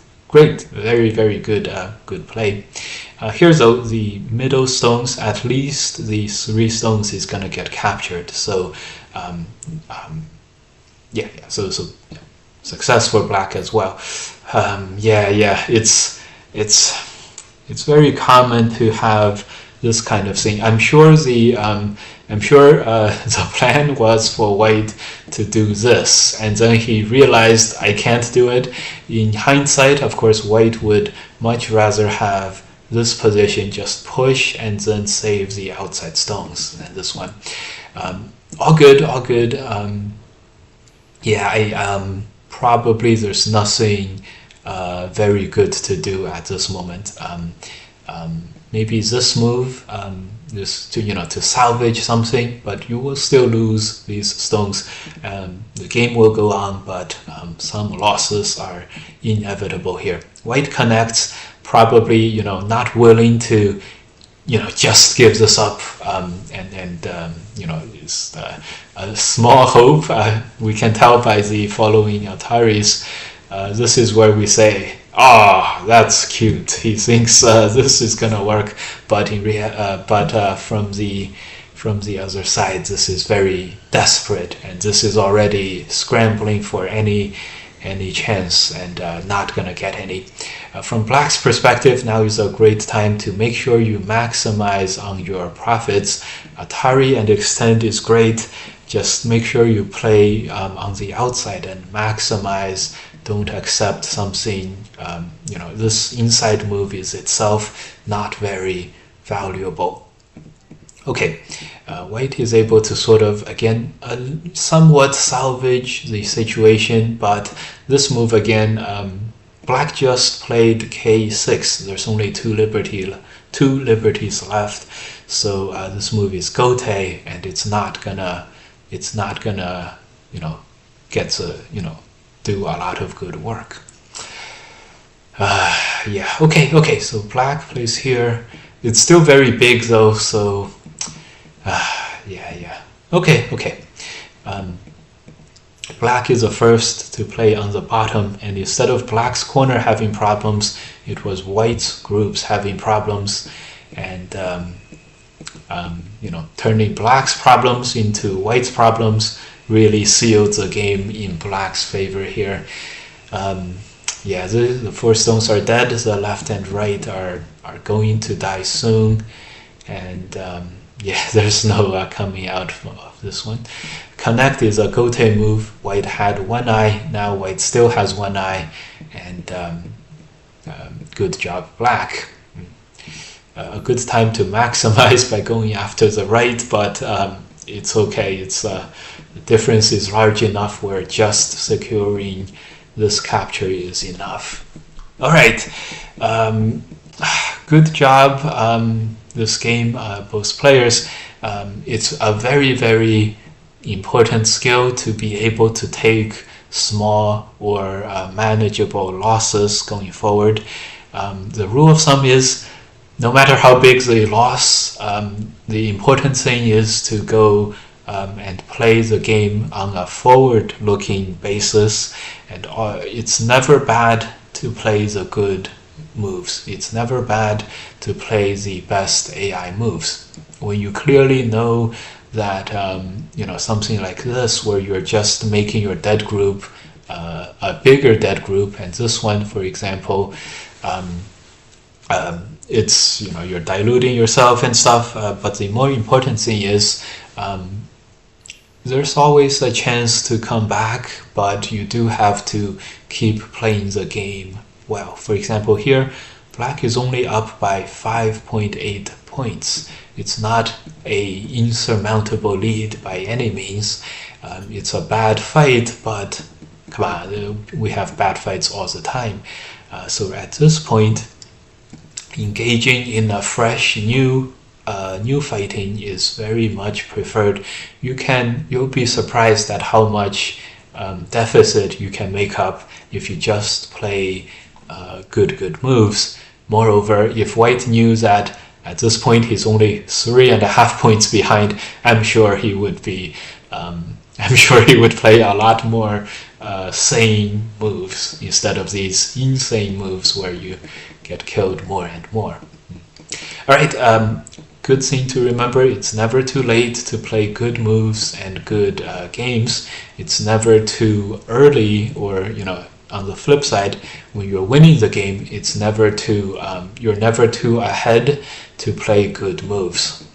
very good play. Here's the middle stones. At least the 3 stones is gonna get captured. So so success for black as well. It's very common to have this kind of thing. I'm sure the plan was for white to do this, and then he realized I can't do it. In hindsight, of course, white would much rather have this position, just push and then save the outside stones than this one. All good. Probably there's nothing very good to do at this moment. Maybe this move, just to salvage something, but you will still lose these stones. The game will go on, but some losses are inevitable here. White connects, probably not willing to just give this up, it's a small hope. We can tell by the following Ataris. This is where we say, that's cute. He thinks this is gonna work, but from the other side, this is very desperate, and this is already scrambling for any chance and not gonna get any. From black's perspective, now is a great time to make sure you maximize on your profits. Atari and extend is great. Just make sure you play on the outside and maximize. Don't accept something, this inside move is itself not very valuable. Okay, white is able to sort of, again, somewhat salvage the situation, but this move again, black just played k6. There's only two liberties left, so this move is gote, and it's not gonna, get to, do a lot of good work. Okay. So black plays here. It's still very big though, so Okay. Black is the first to play on the bottom, and instead of black's corner having problems, it was white's groups having problems, and turning black's problems into white's problems really sealed the game in black's favor here. The 4 stones are dead. The left and right are going to die soon, and there's no coming out of this one. Connect is a gote move. White had 1 eye, now white still has 1 eye, and good job black. a good time to maximize by going after the right, but it's okay. It's the difference is large enough where just securing this capture is enough. All right, good job. This game, both players. It's a very important skill to be able to take small or manageable losses going forward. The rule of thumb is no matter how big the loss, the important thing is to go and play the game on a forward-looking basis, and it's never bad to play the good moves. It's never bad to play the best AI moves. When you clearly know that something like this, where you're just making your dead group a bigger dead group, and this one, for example, it's you're diluting yourself and stuff. But the more important thing is there's always a chance to come back, but you do have to keep playing the game well. For example, here, black is only up by 5.8 points. It's not a insurmountable lead by any means. It's a bad fight, but come on, we have bad fights all the time. So at this point, engaging in a fresh new fighting is very much preferred. You'll be surprised at how much deficit you can make up if you just play good moves. Moreover, if white knew that at this point he's only 3.5 points behind, I'm sure he would play a lot more sane moves instead of these insane moves where you get killed more and more. All right, good thing to remember, it's never too late to play good moves and good games. It's never too early, or on the flip side, when you're winning the game, it's never too you're never too ahead to play good moves.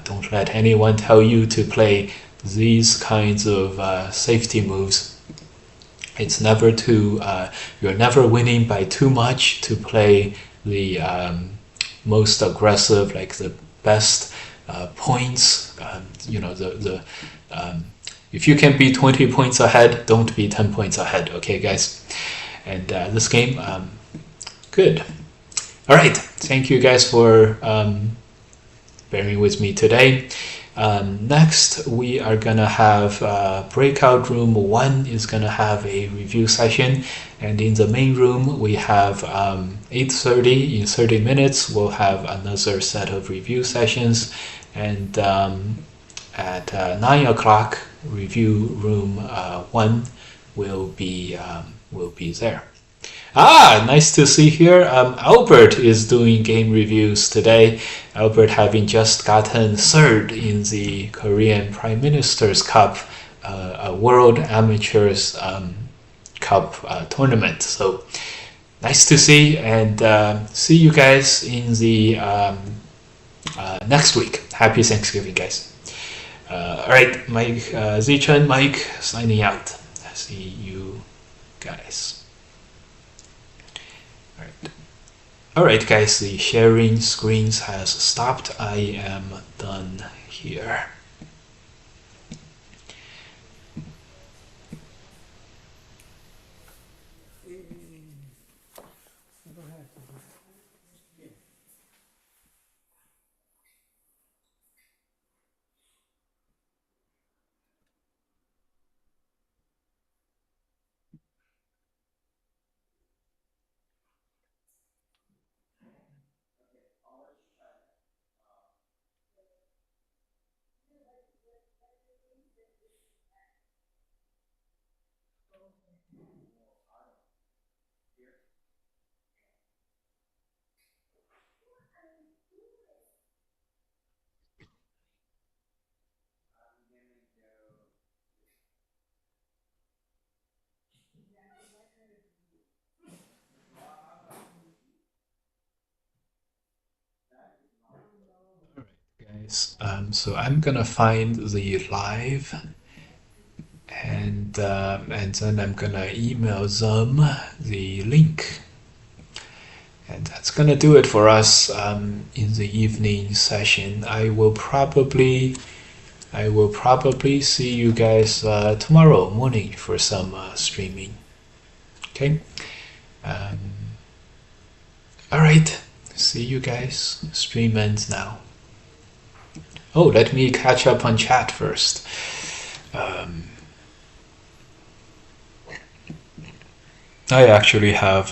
Don't let anyone tell you to play these kinds of safety moves. It's never too you're never winning by too much to play the most aggressive, like the best points. If you can be 20 points ahead, don't be 10 points ahead. Okay, guys. And this game, good. All right, thank you guys for bearing with me today. Next, we are gonna have breakout room 1 is gonna have a review session, and in the main room we have 8:30. In 30 minutes, we'll have another set of review sessions, and at 9 o'clock, review room 1 will be there. Nice to see here. Albert is doing game reviews today. Albert having just gotten 3rd in the Korean Prime Minister's Cup, a World Amateurs Cup tournament. So nice to see, and see you guys in the next week. Happy Thanksgiving, guys. All right, Mike, Zichen, Mike, signing out. See you guys. All right, guys, the sharing screens has stopped. I am done here. Guys, so I'm gonna find the live, and then I'm gonna email them the link, And that's gonna do it for us in the evening session. I will probably see you guys tomorrow morning for some streaming. Okay. Um, all right. See you guys. Stream ends now. Oh, let me catch up on chat first. I actually have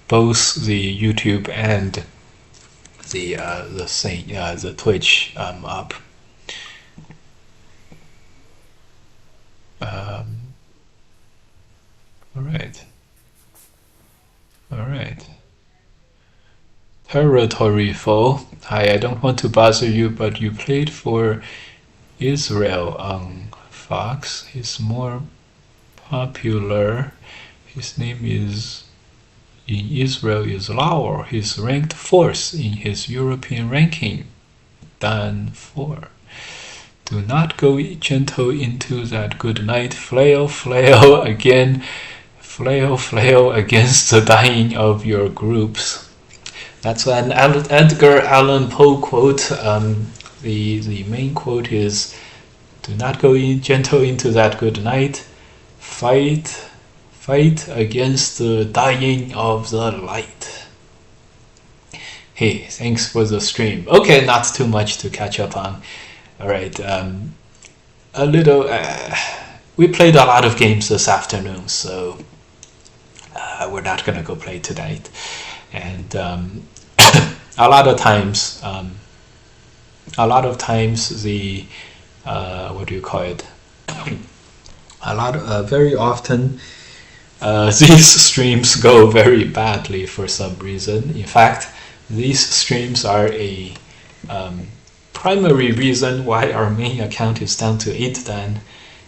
both the YouTube and the Twitch up. All right. Territory foe. Hi, I don't want to bother you, but you played for Israel on Fox. He's more popular. His name is in Israel is Lauer. He's ranked 4th in his European ranking. Dan 4. Do not go gentle into that good night. Flail, flail again. Flail, flail against the dying of your groups. That's an Edgar Allan Poe quote. The main quote is, do not go gentle into that good night. Fight against the dying of the light. Hey, thanks for the stream. Okay, not too much to catch up on. All right, a little. We played a lot of games this afternoon, so we're not gonna go play tonight. And a lot of times the what do you call it? Very often these streams go very badly for some reason. In fact, these streams are a primary reason why our main account is down to 8 Dan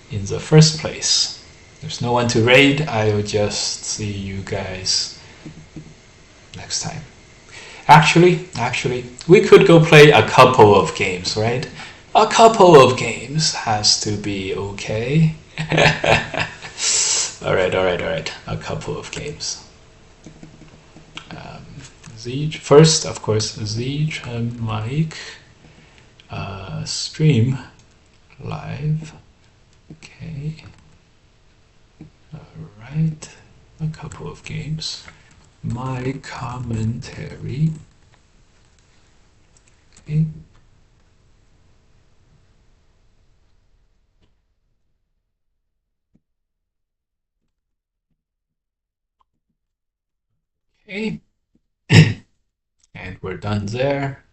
in the first place. There's no one to raid. I'll just see you guys next time. Actually, we could go play a couple of games, right? A couple of games has to be okay. All right. A couple of games. Siege first, of course. Siege and Mike stream live. Okay. All right. A couple of games. My commentary. Okay. Okay. And we're done there.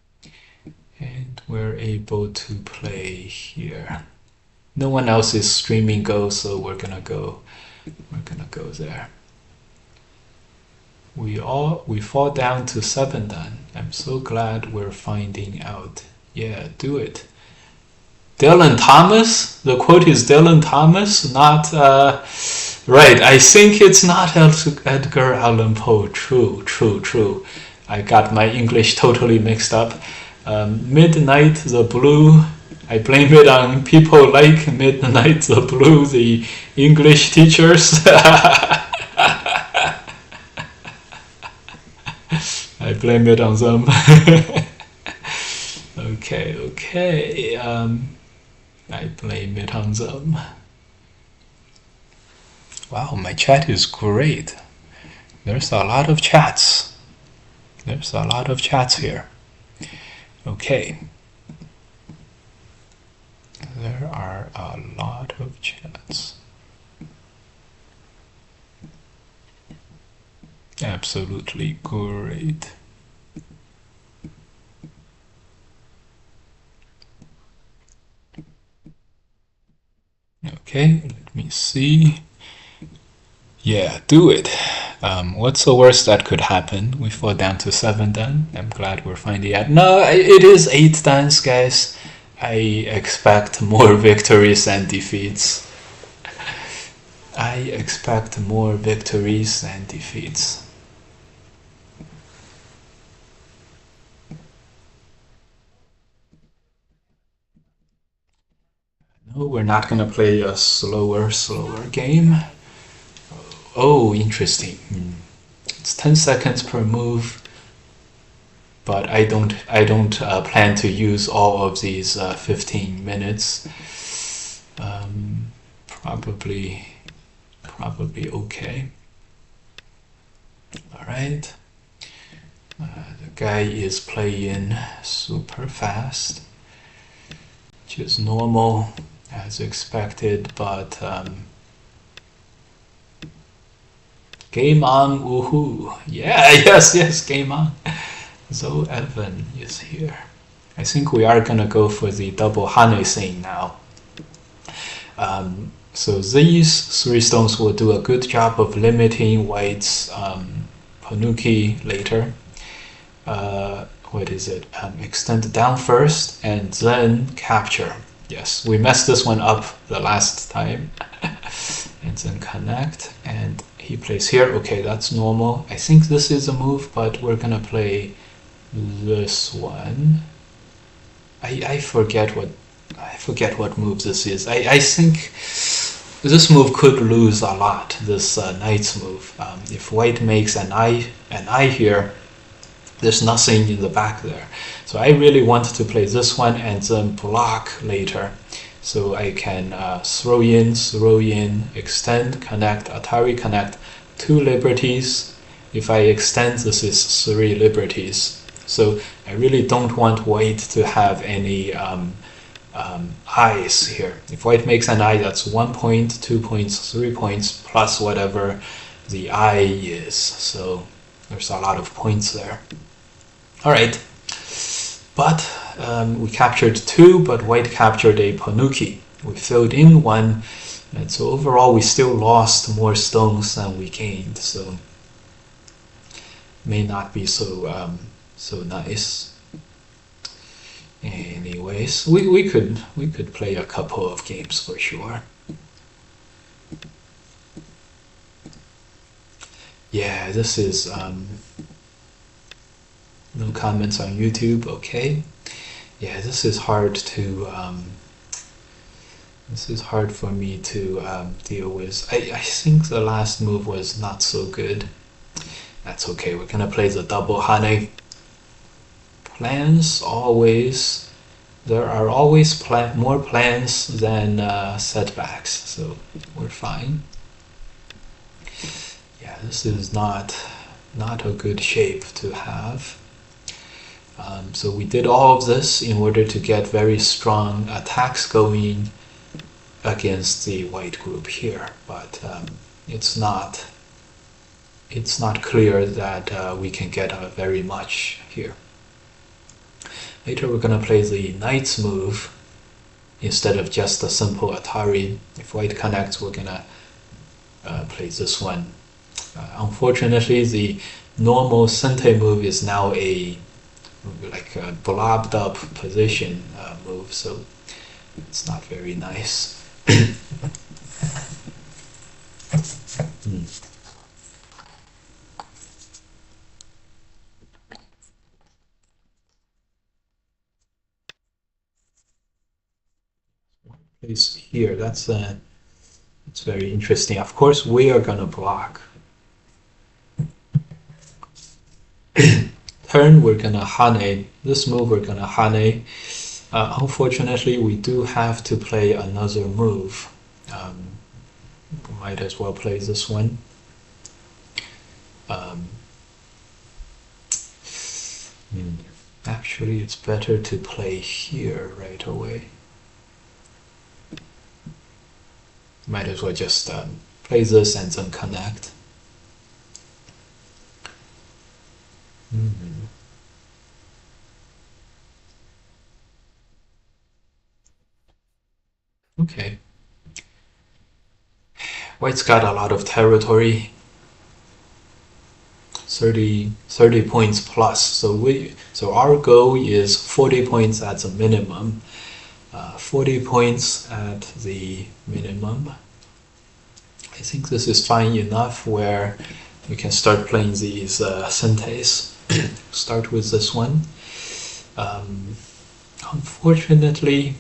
And we're able to play here. No one else is streaming Go, so we're gonna go there. We fall down to 7 Dan. I'm so glad we're finding out. Yeah, do it. Dylan Thomas? The quote is Dylan Thomas, not right. I think it's not Edgar Allan Poe. True. I got my English totally mixed up. Midnight the Blue. I blame it on people like Midnight the Blue, the English teachers. I blame it on them. Okay. I blame it on them. Wow, my chat is great. There's a lot of chats. Here. Okay. There are a lot of chats. Absolutely great. Okay, let me see. Yeah, do it. What's the worst that could happen? We fall down to 7 Dan. I'm glad we're finally at. No, it is 8 Dans, guys. I expect more victories than defeats. No, we're not gonna play a slower game. Oh, interesting. It's 10 seconds per move, but I don't plan to use all of these 15 minutes. Probably okay. All right. The guy is playing super fast, which is normal as expected, but game on, woohoo! Yeah, yes, game on. So Evan is here. I think we are gonna go for the double Hane thing now. So these 3 stones will do a good job of limiting White's Panuki later. What is it? Extend down first and then capture. Yes, we messed this one up the last time. And then connect, and he plays here. Okay, that's normal. I think this is a move, but we're gonna play this one. I forget what move this is. I think this move could lose a lot, this knight's move. If White makes an eye here, there's nothing in the back there. So I really want to play this one and then block later. So I can throw in, extend, connect, Atari connect, 2 liberties. If I extend, this is 3 liberties. So I really don't want White to have any eyes here. If White makes an eye, that's 1 point, 2 points, 3 points, plus whatever the eye is. So there's a lot of points there. All right, but we captured 2, but White captured a Panuki. We filled in 1, and so overall we still lost more stones than we gained. So may not be so nice. Anyways, we could play a couple of games for sure. Yeah, this is no comments on YouTube. Okay. Yeah, this is hard to this is hard for me to deal with. I think the last move was not so good. That's okay. We're gonna play the double Hane. Plans always. There are always more plans than setbacks, so we're fine. Yeah, this is not a good shape to have. So we did all of this in order to get very strong attacks going against the White group here, but it's not clear that we can get very much here. Later we're going to play the Knight's move instead of just a simple Atari. If White connects, we're going to play this one. Unfortunately, the normal Sente move is now a blobbed up position move, so it's not very nice. Place here, it's very interesting. Of course, we are gonna block. Turn, we're gonna Hane. This move, we're gonna Hane. Unfortunately, we do have to play another move. We might as well play this one. Actually, it's better to play here right away. Might as well just play this and then connect. Okay. White's got a lot of territory. 30 points plus. So our goal is 40 points at the minimum. 40 points at the minimum. I think this is fine enough where we can start playing these Sentes. Start with this one. Unfortunately,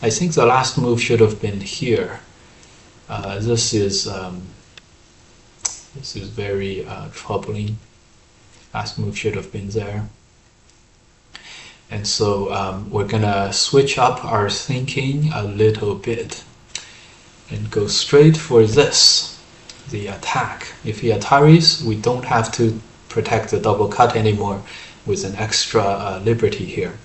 I think the last move should have been here. This is This is very troubling. Last move should have been there. And so we're gonna switch up our thinking a little bit and go straight for this, the attack. If he Ataris, we don't have to protect the double cut anymore with an extra liberty here.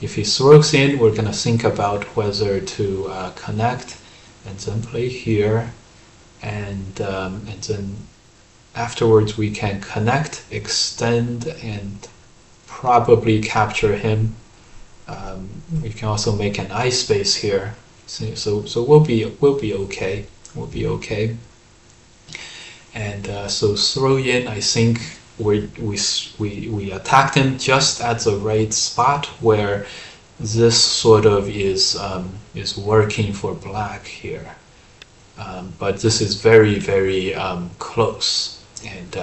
If he strokes in, we're gonna think about whether to connect and then play here, and then afterwards we can connect, extend, and probably capture him. We can also make an eye space here, so we'll be okay. We'll be okay. And so throw in, I think we attacked him just at the right spot where this sort of is working for black here. But this is very, very close. And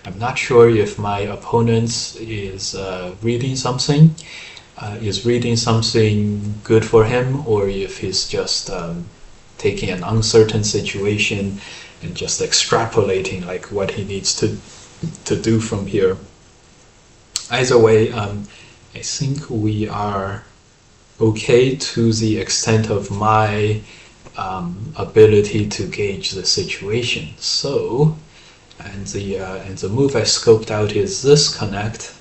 I'm not sure if my opponent is reading something good for him, or if he's just taking an uncertain situation and just extrapolating like what he needs to do from here. Either way, I think we are okay to the extent of my ability to gauge the situation. So, and the move I scoped out is this connect,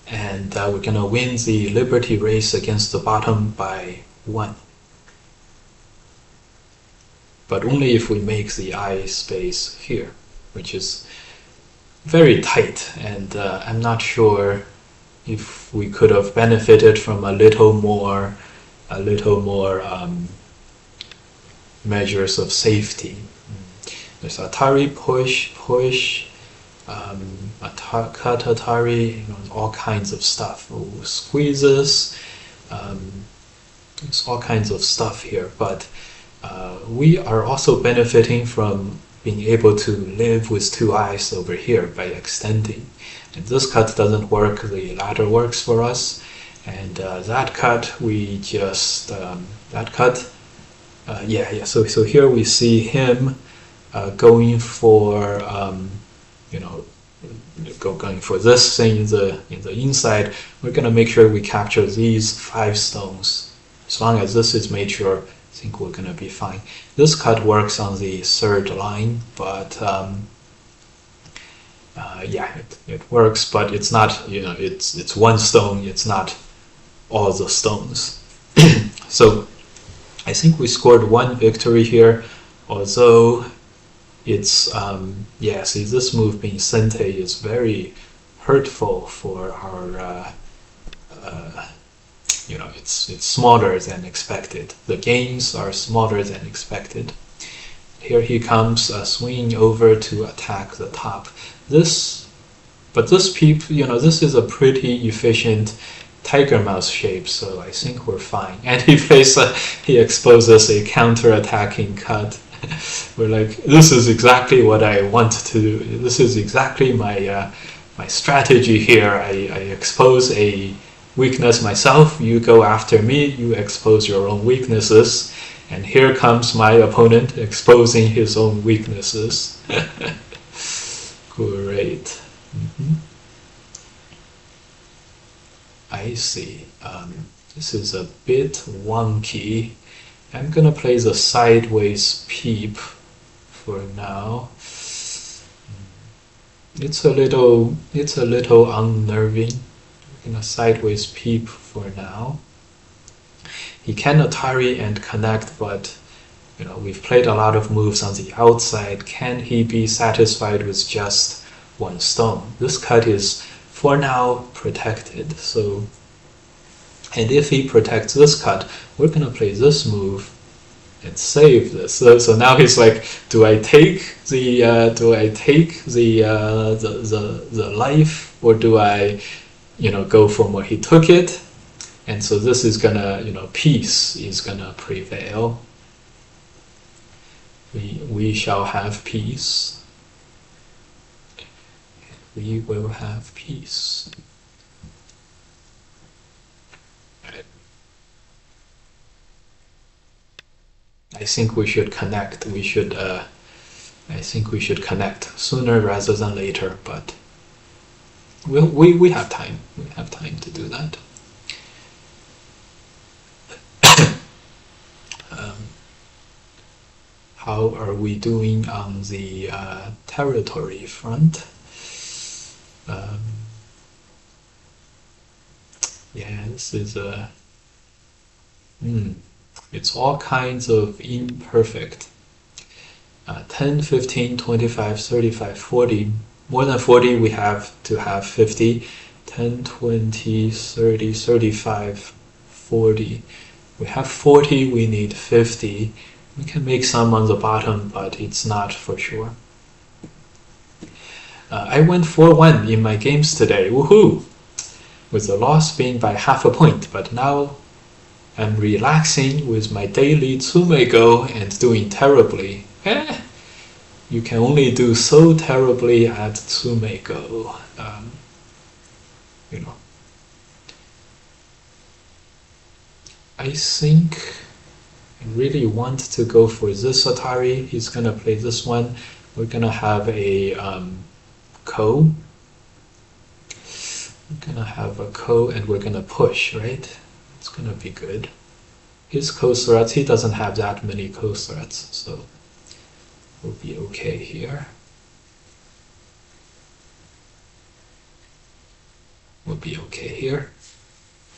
and we're gonna win the liberty race against the bottom by 1. But only if we make the eye space here, which is very tight, and I'm not sure if we could have benefited from a little more measures of safety. There's Atari, push, cut Atari, all kinds of stuff. Squeezes, there's all kinds of stuff here, but we are also benefiting from being able to live with 2 eyes over here by extending. And this cut doesn't work, the ladder works for us. And that cut, we just, so here we see him going for, going for this thing in the inside. We're gonna make sure we capture these 5 stones. As long as this is made sure, I think we're gonna be fine. This cut works on the 3rd line, but it works, but it's not, it's 1 stone, it's not all the stones. So I think we scored 1 victory here, although it's, see, this move being Sente is very hurtful for our, it's smaller than expected. The gains are smaller than expected. Here he comes swinging over to attack the top. But this peep, this is a pretty efficient tiger mouse shape, so I think we're fine. And he exposes a counter-attacking cut. We're like, this is exactly what I want to do. This is exactly my my strategy here. I expose a weakness myself, you go after me, you expose your own weaknesses, and here comes my opponent exposing his own weaknesses. Great. I see. This is a bit wonky. I'm gonna play the sideways peep for now. It's a little unnerving. We're gonna sideways peep for now. He can Atari and connect, but we've played a lot of moves on the outside. Can he be satisfied with just 1 stone? This cut is for now protected, so, and if he protects this cut, we're gonna play this move and save this. So now he's like, do I take the life, or do I go from where he took it? And so this is gonna, peace is gonna prevail. We shall have peace. We will have peace. I think we should connect. We should I think we should connect sooner rather than later, but we have time. We have time to do that. How are we doing on the territory front? Yeah, this is a... it's all kinds of imperfect. 10, 15, 25, 35, 40. More than 40, we have to have 50. 10, 20, 30, 35, 40. We have 40, we need 50. We can make some on the bottom, but it's not for sure. I went 4-1 in my games today, woohoo! With the loss being by half a point, but now I'm relaxing with my daily Tsumego and doing terribly. You can only do so terribly at Tsumego. You know. I think I really want to go for this Atari. He's gonna play this one. We're gonna have a ko. We're gonna have a ko and we're gonna push, right? It's gonna be good. His ko threats, he doesn't have that many ko threats, so we'll be okay here. We'll be okay here.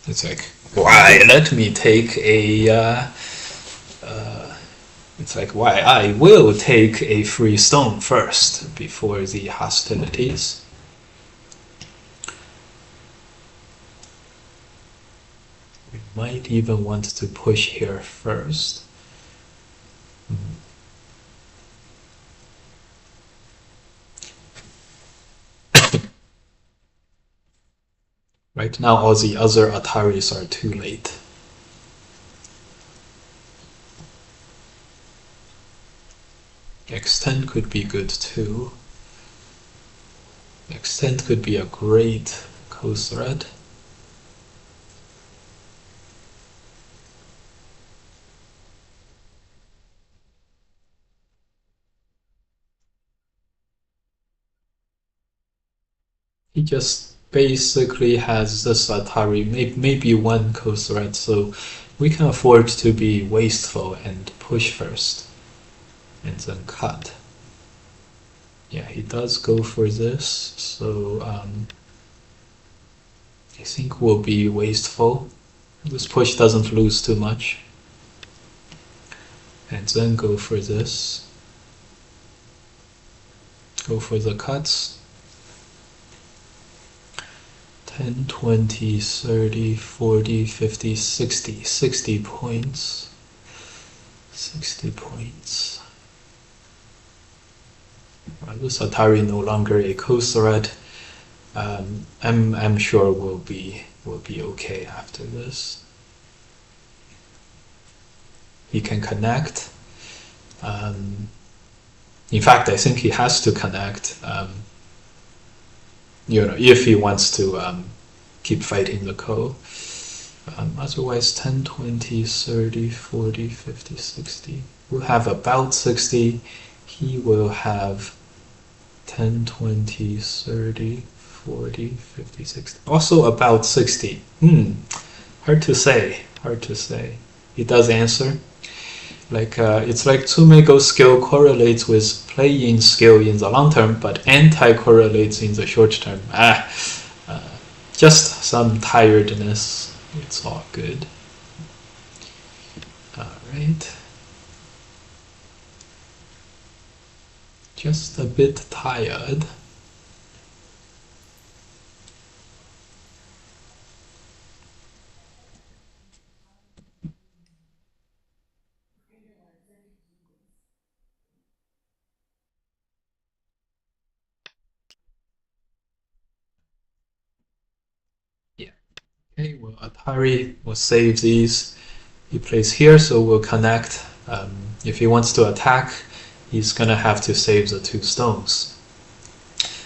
It's like, why? Let me take a... it's like, why? I will take a free stone first before the hostilities. We might even want to push here first. Right now, all the other Ataris are too late. X10 could be good too. X10 could be a great co-thread. He just basically has this Atari, maybe one co-thread, so we can afford to be wasteful and push first and then cut. Yeah, he does go for this, so I think we'll be wasteful. This push doesn't lose too much. And then go for this. Go for the cuts. 10, 20, 30, 40, 50, 60. 60 points. 60 points. This Atari no longer a co-thread. I'm sure we'll be okay after this. He can connect. In fact, I think he has to connect. You know, if he wants to keep fighting the ko. Otherwise, 10, 20, 30, 40, 50, 60. We'll have about 60. He will have 10, 20, 30, 40, 50, 60. Also about 60. Hard to say. Hard to say. He does answer. Like it's like Tsumego skill correlates with playing skill in the long term, but anti-correlates in the short term. Just some tiredness. It's all good. All right. Just a bit tired. Okay, well, Atari will save these. He plays here, so we'll connect. If he wants to attack, he's gonna have to save the 2 stones.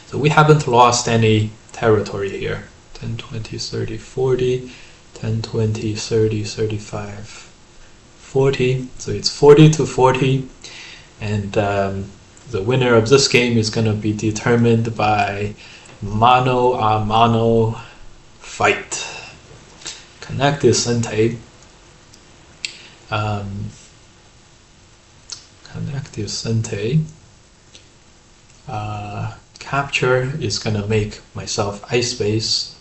So we haven't lost any territory here. 10, 20, 30, 40, 10, 20, 30, 35, 40. So it's 40 to 40. And The winner of this game is going to be determined by mano a mano fight. Connect this Sente. Connect this Sente. Capture is going to make myself ice base.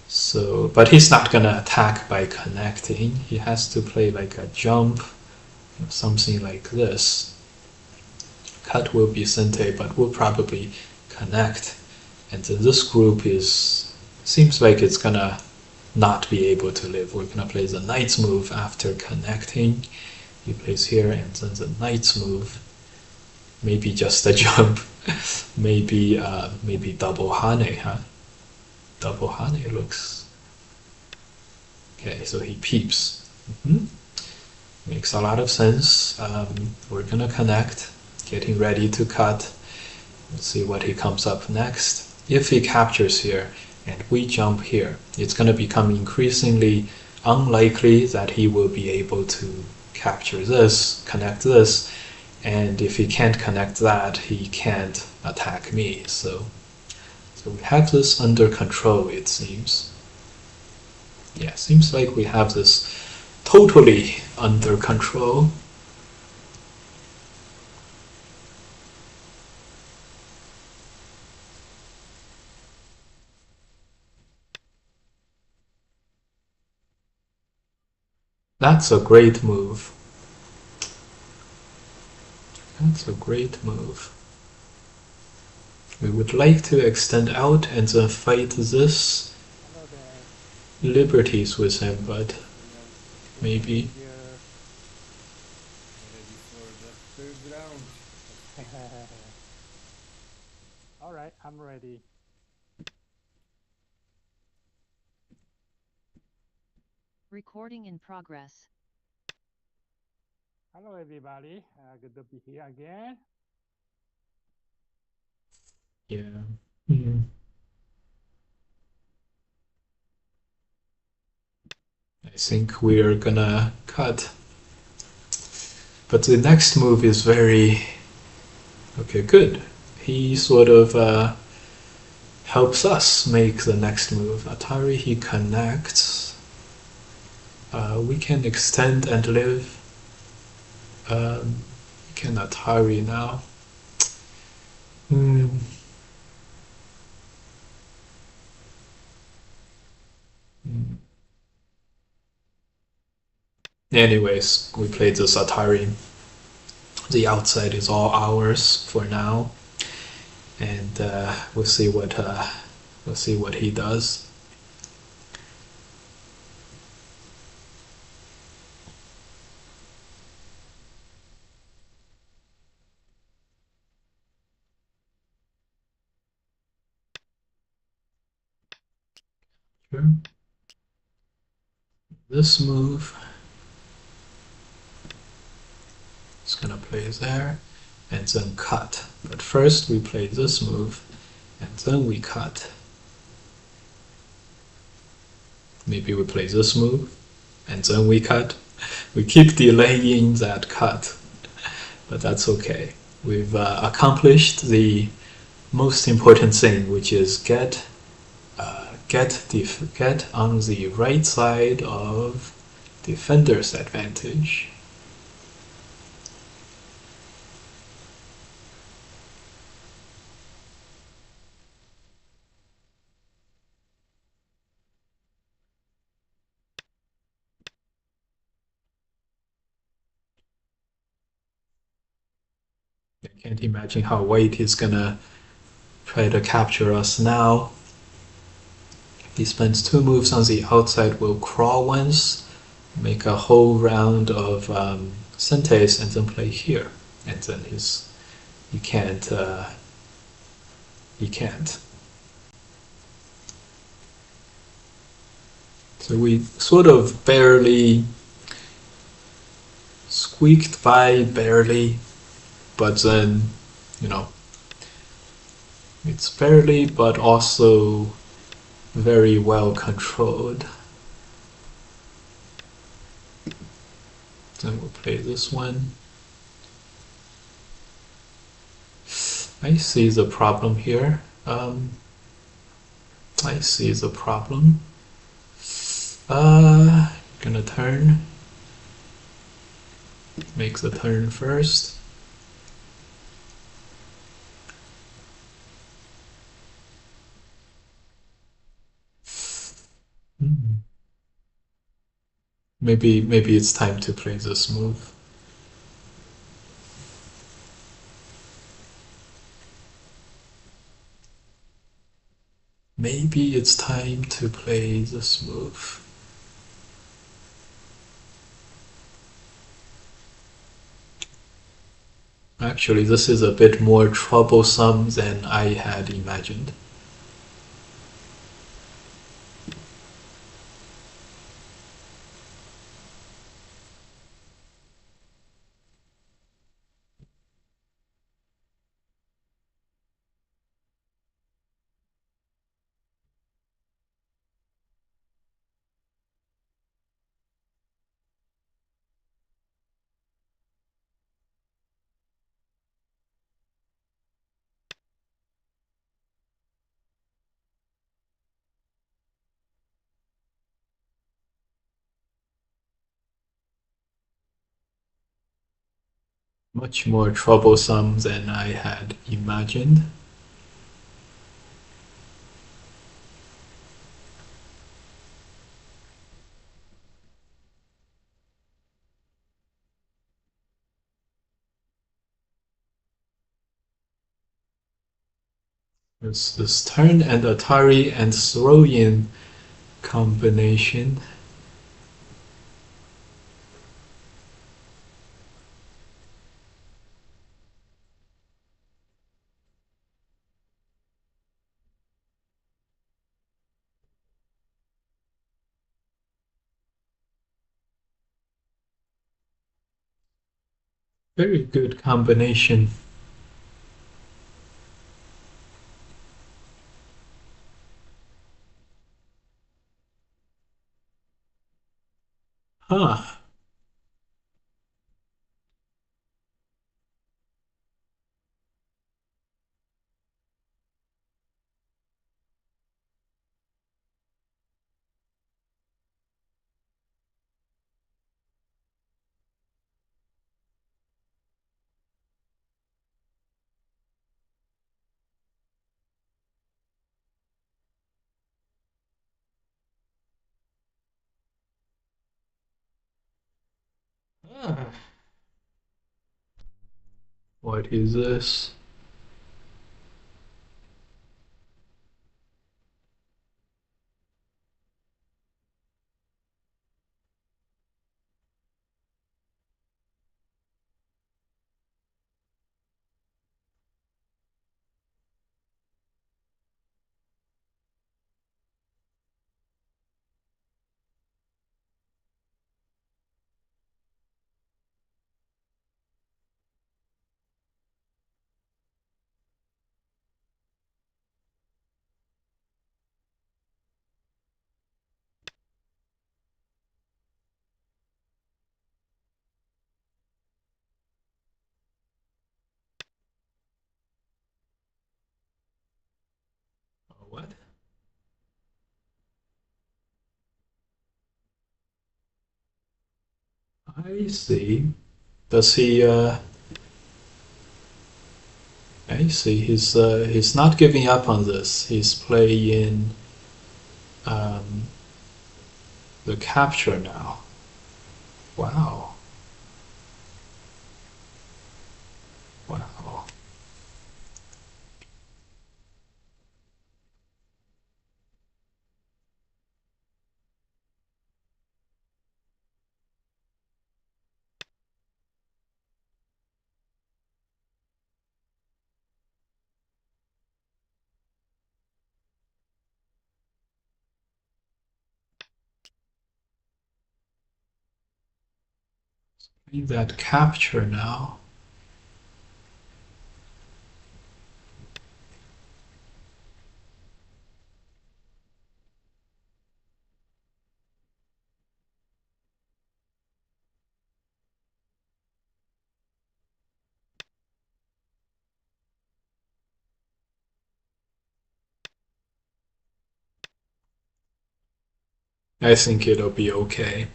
So, but he's not going to attack by connecting. He has to play like a jump, something like this. Cut will be Sente, but we'll probably connect. And then this group seems like it's going to not be able to live. We're going to play the Knight's move after connecting. He plays here, and then the Knight's move. Maybe just a jump. maybe double Hane, huh? Double Hane looks... Okay, so he peeps. Makes a lot of sense. We're gonna connect, getting ready to cut. Let's see what he comes up next. If he captures here and we jump here, it's gonna become increasingly unlikely that he will be able to capture this, connect this, and if he can't connect that, he can't attack me. So we have this under control, it seems. Yeah, seems like we have this totally under control. That's a great move. That's a great move. We would like to extend out and then fight this liberties with him, but maybe. All right, I'm ready. Recording in progress. Hello, everybody. Good to be here again. Yeah. I think we are gonna cut. But the next move is very... Okay, good. He sort of helps us make the next move. Atari, he connects. We can extend and live. We can Atari now. Anyways, we played this Atari. The outside is all ours for now, and we'll see what he does. Sure. This move is gonna play there, and then cut. But first we play this move, and then we cut. Maybe we play this move, and then we cut. We keep delaying that cut, but that's okay. We've accomplished the most important thing, which is get on the right side of defender's advantage. I can't imagine how White is gonna try to capture us now. He spends 2 moves on the outside, will crawl once, make a whole round of Sentes, and then play here. And then he can't. So we sort of barely squeaked by, barely, but then, it's barely, but also very well controlled. Then we'll play this one. I see the problem here. I see the problem. Gonna turn. Make the turn first. Hmm. Maybe it's time to play this move. Maybe it's time to play this move. Actually, this is a bit more troublesome than I had imagined. Much more troublesome than I had imagined. This turn and Atari and throw-in combination. Very good combination. Huh. Ah. What is this? What? I see. Does he? I see. He's not giving up on this. He's playing um, the capture now. Wow. Wow. Playing that capture now. I think it'll be okay.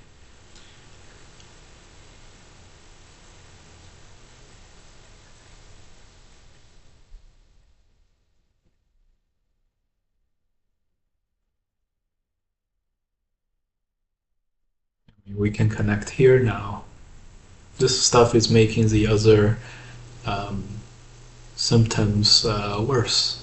We can connect here now. This stuff is making the other symptoms worse.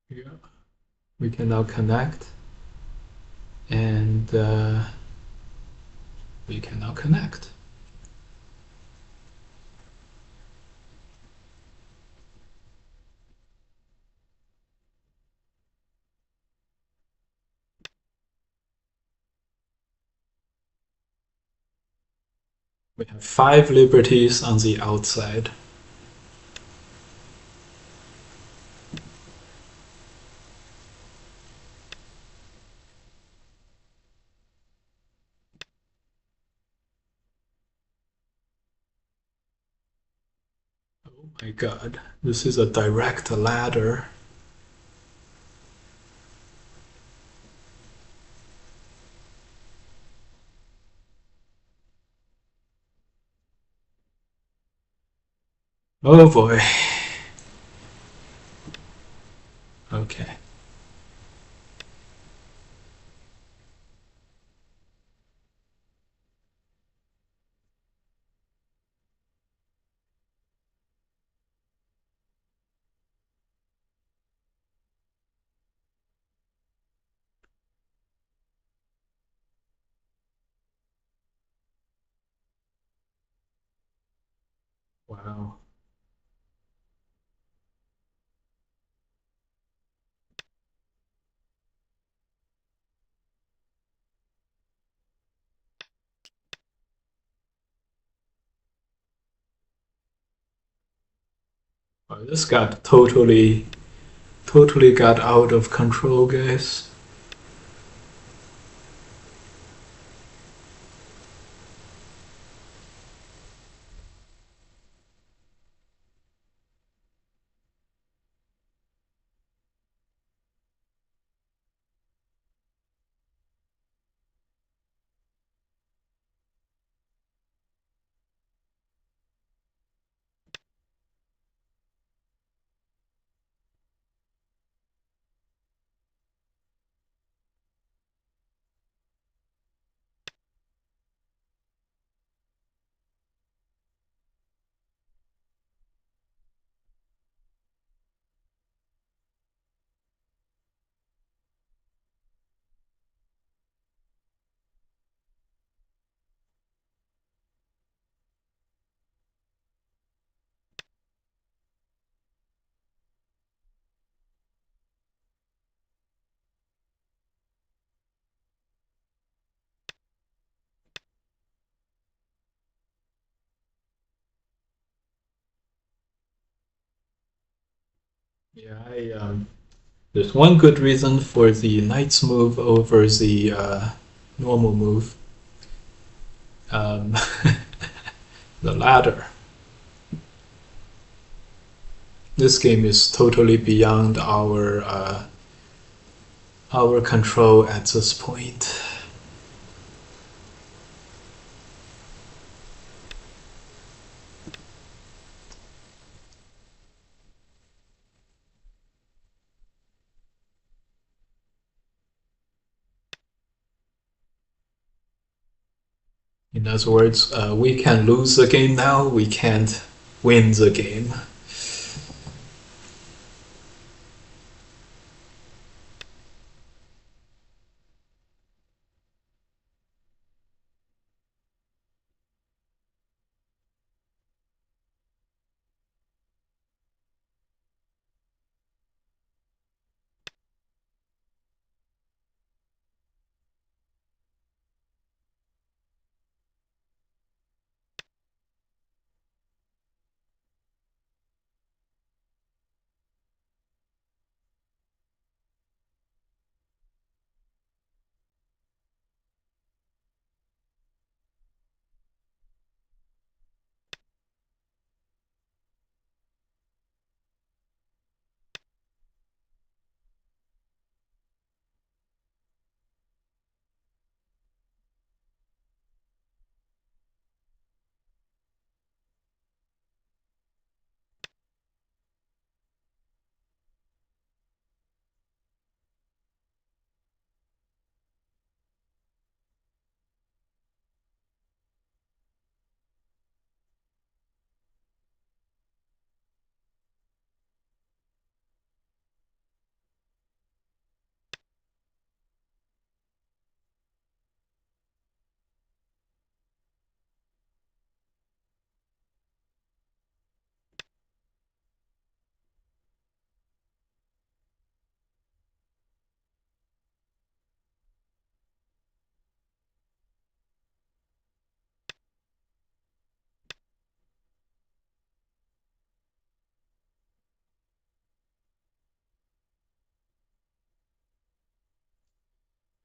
Yeah. We can now connect, and we can now connect. We have 5 liberties on the outside. Oh my god, this is a direct ladder. Oh boy. Okay. Wow. Wow, this got totally got out of control, guys. Yeah, there's one good reason for the knight's move over the normal move. Um, the ladder. This game is totally beyond our control at this point. In other words, we can lose the game now, we can't win the game.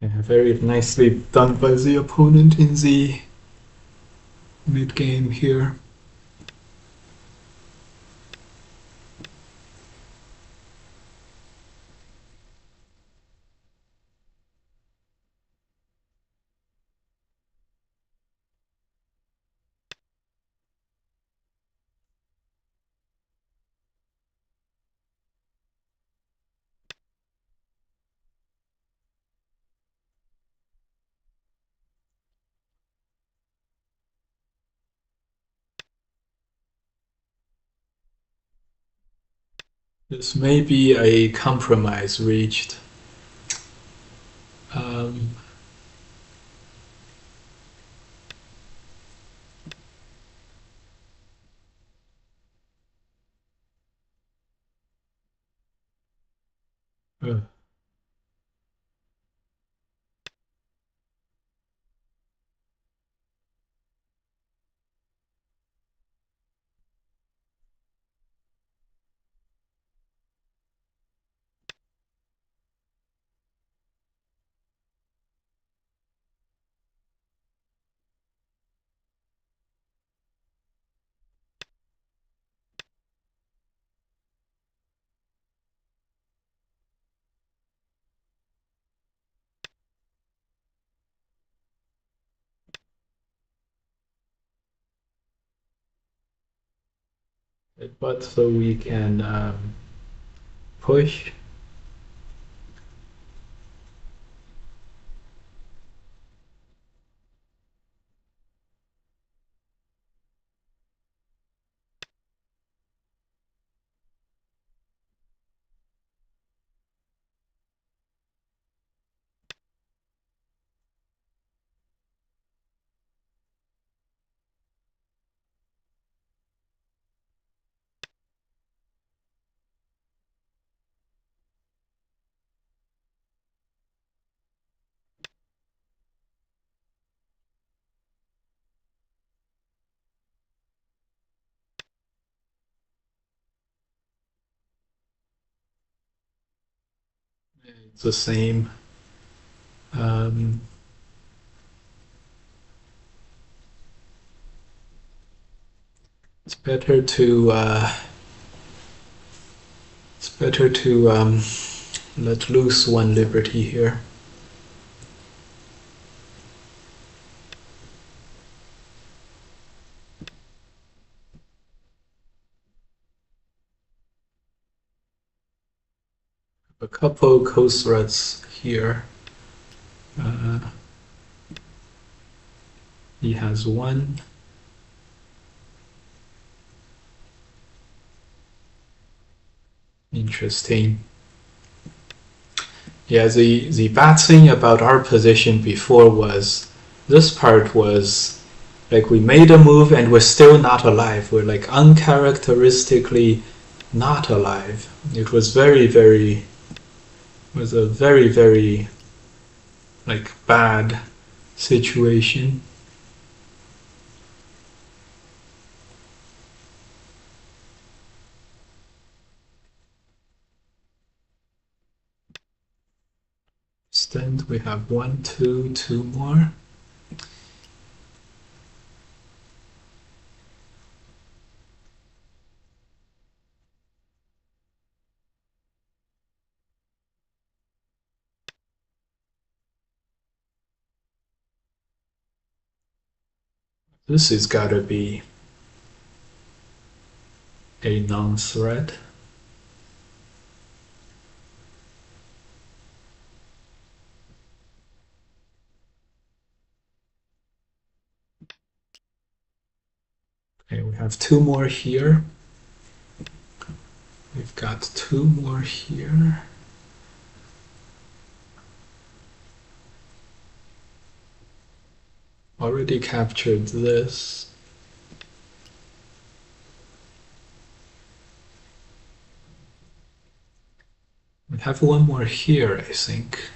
Very nicely done by the opponent in the mid game here. This may be a compromise reached. Um, uh, but so we can push. It's the same. Um, it's better to let loose one liberty here. A couple coast threats here. He has one. Interesting. Yeah, the bad thing about our position before was this part was like we made a move and we're still not alive. We're like uncharacteristically not alive. It was was a very like bad situation. Stand, we have one, two more. This has got to be a non-threat. Okay, we have two more here. We've got two more here. Already captured this. We have one more here, I think.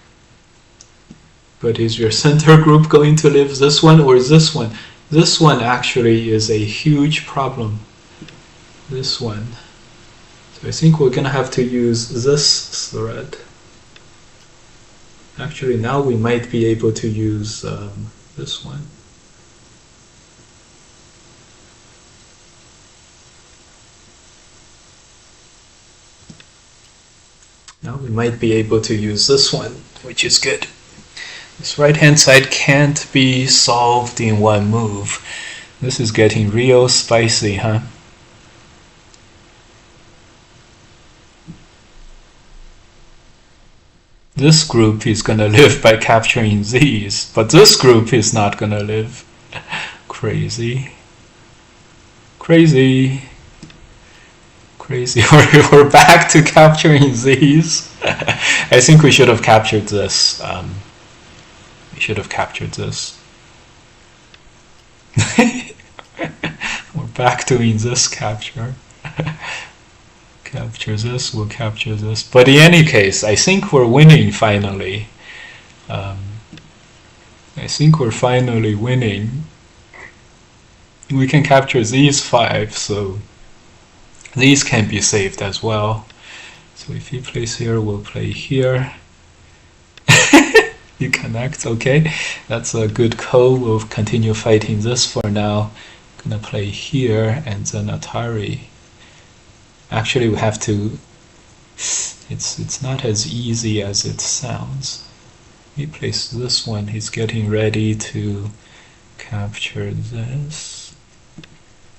But is your center group going to live this one or this one? This one actually is a huge problem. This one. So I think we're going to have to use this thread. Actually, now we might be able to use this one. Now we might be able to use this one, which is good. This right-hand side can't be solved in one move. This is getting real spicy, huh? This group is gonna live by capturing these, but this group is not gonna live. Crazy. Crazy. Crazy. We're back to capturing these. I think we should have captured this. We should have captured this. We're back doing this capture. Capture this, we'll capture this. But in any case, I think we're winning finally. I think we're finally winning. We can capture these 5, so these can be saved as well. So if he plays here, we'll play here. You connect, okay. That's a good call. We'll continue fighting this for now. Gonna play here and then Atari. Actually, we have to. It's not as easy as it sounds. He plays this one. He's getting ready to capture this.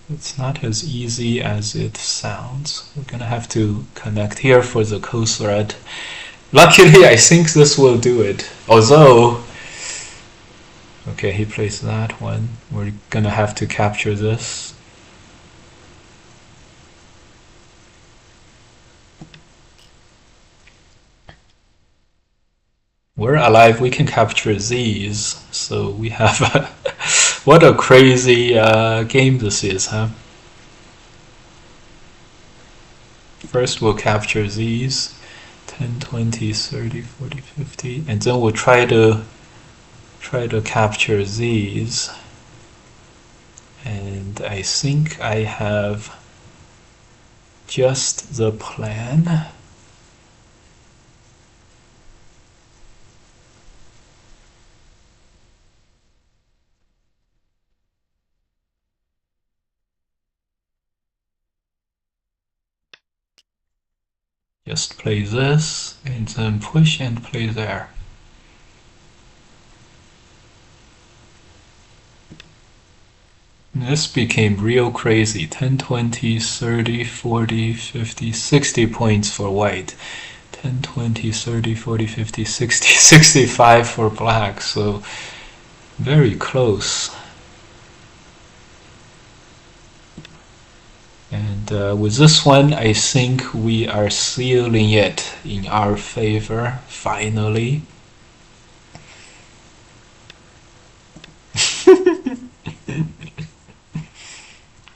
It's not as easy as it sounds. We're gonna have to connect here for the co-thread. Luckily, I think this will do it. Although, okay, he plays that one. We're gonna have to capture this. We're alive, we can capture these, so we have a what a crazy game this is, huh? First we'll capture these, 10, 20, 30, 40, 50, and then we'll try to capture these. And I think I have just the plan. Just play this, and then push and play there. This became real crazy. 10, 20, 30, 40, 50, 60 points for white. 10, 20, 30, 40, 50, 60, 65 for black. So very close. And with this one, I think we are sealing it in our favor, finally.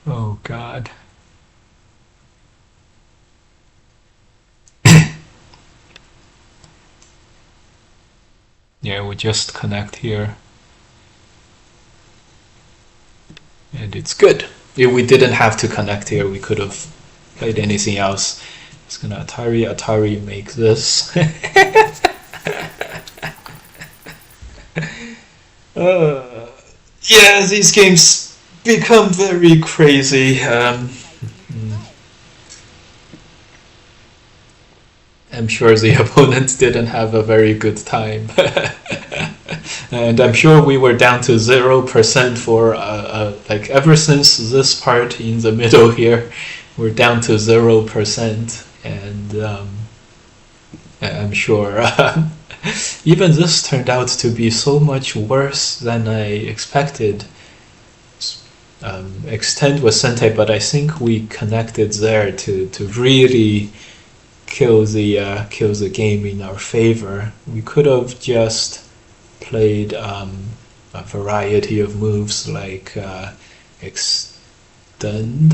Oh God. Yeah, we just connect here. And it's good. If we didn't have to connect here, we could have played anything else. It's gonna Atari make this. Yeah, these games become very crazy. I'm sure the opponents didn't have a very good time. And I'm sure we were down to 0% for like ever since this part in the middle here, we're down to 0%, and I'm sure even this turned out to be so much worse than I expected. Extend was Sentai, but I think we connected there to really kill the game in our favor. We could have just played a variety of moves like extend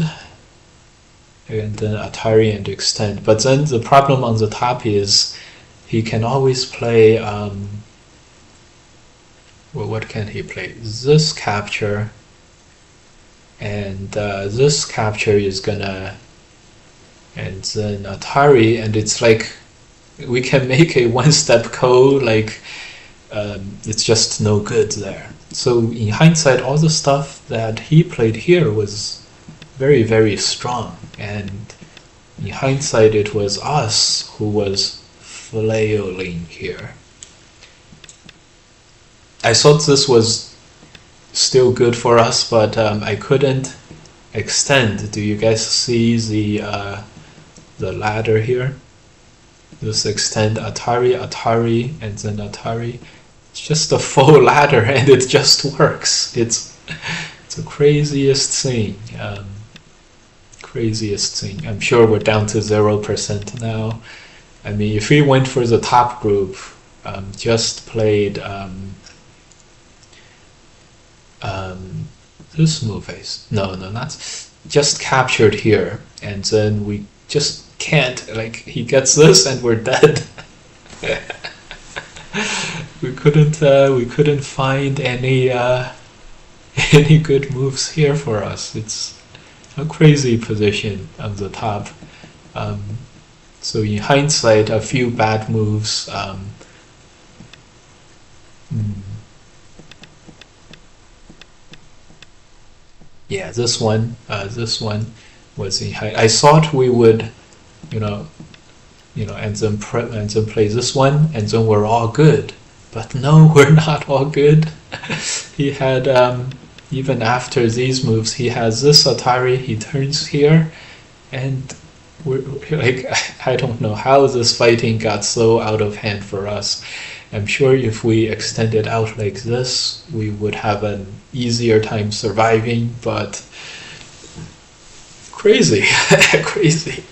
and then Atari and extend. But then the problem on the top is he can always play well, what can he play? This capture, and this capture is gonna, and then Atari, and it's like we can make a one-step code, like it's just no good there. So in hindsight, all the stuff that he played here was very, very strong. And in hindsight, it was us who was flailing here. I thought this was still good for us, but I couldn't extend. Do you guys see the ladder here? Just extend Atari, Atari, and then Atari. It's just a full ladder, and it just works. It's the craziest thing. Craziest thing. I'm sure we're down to 0% now. I mean, if we went for the top group, just played this move is no, not just captured here, and then we just can't, like, he gets this and we're dead. we couldn't find any any good moves here for us. It's a crazy position on the top. So in hindsight, a few bad moves. Yeah, this one was in high. I thought we would, and then play this one, and then we're all good. But no, we're not all good. He had even after these moves, he has this Atari. He turns here, and we're like, I don't know how this fighting got so out of hand for us. I'm sure if we extended out like this, we would have an easier time surviving, but crazy, crazy.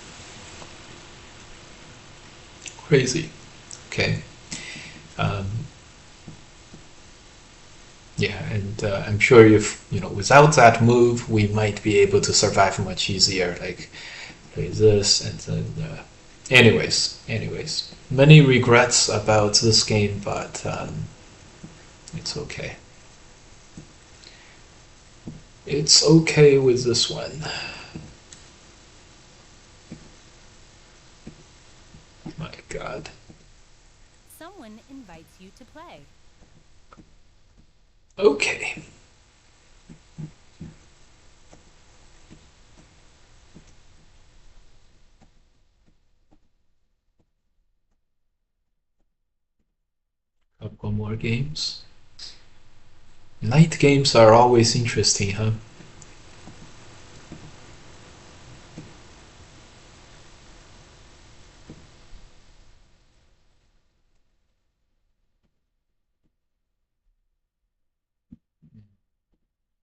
Okay. Yeah, and I'm sure if, without that move, we might be able to survive much easier, like play this and then, anyways, many regrets about this game, but it's okay. It's okay with this one. My God. Someone invites you to play. Okay. Couple more games. Night games are always interesting, huh?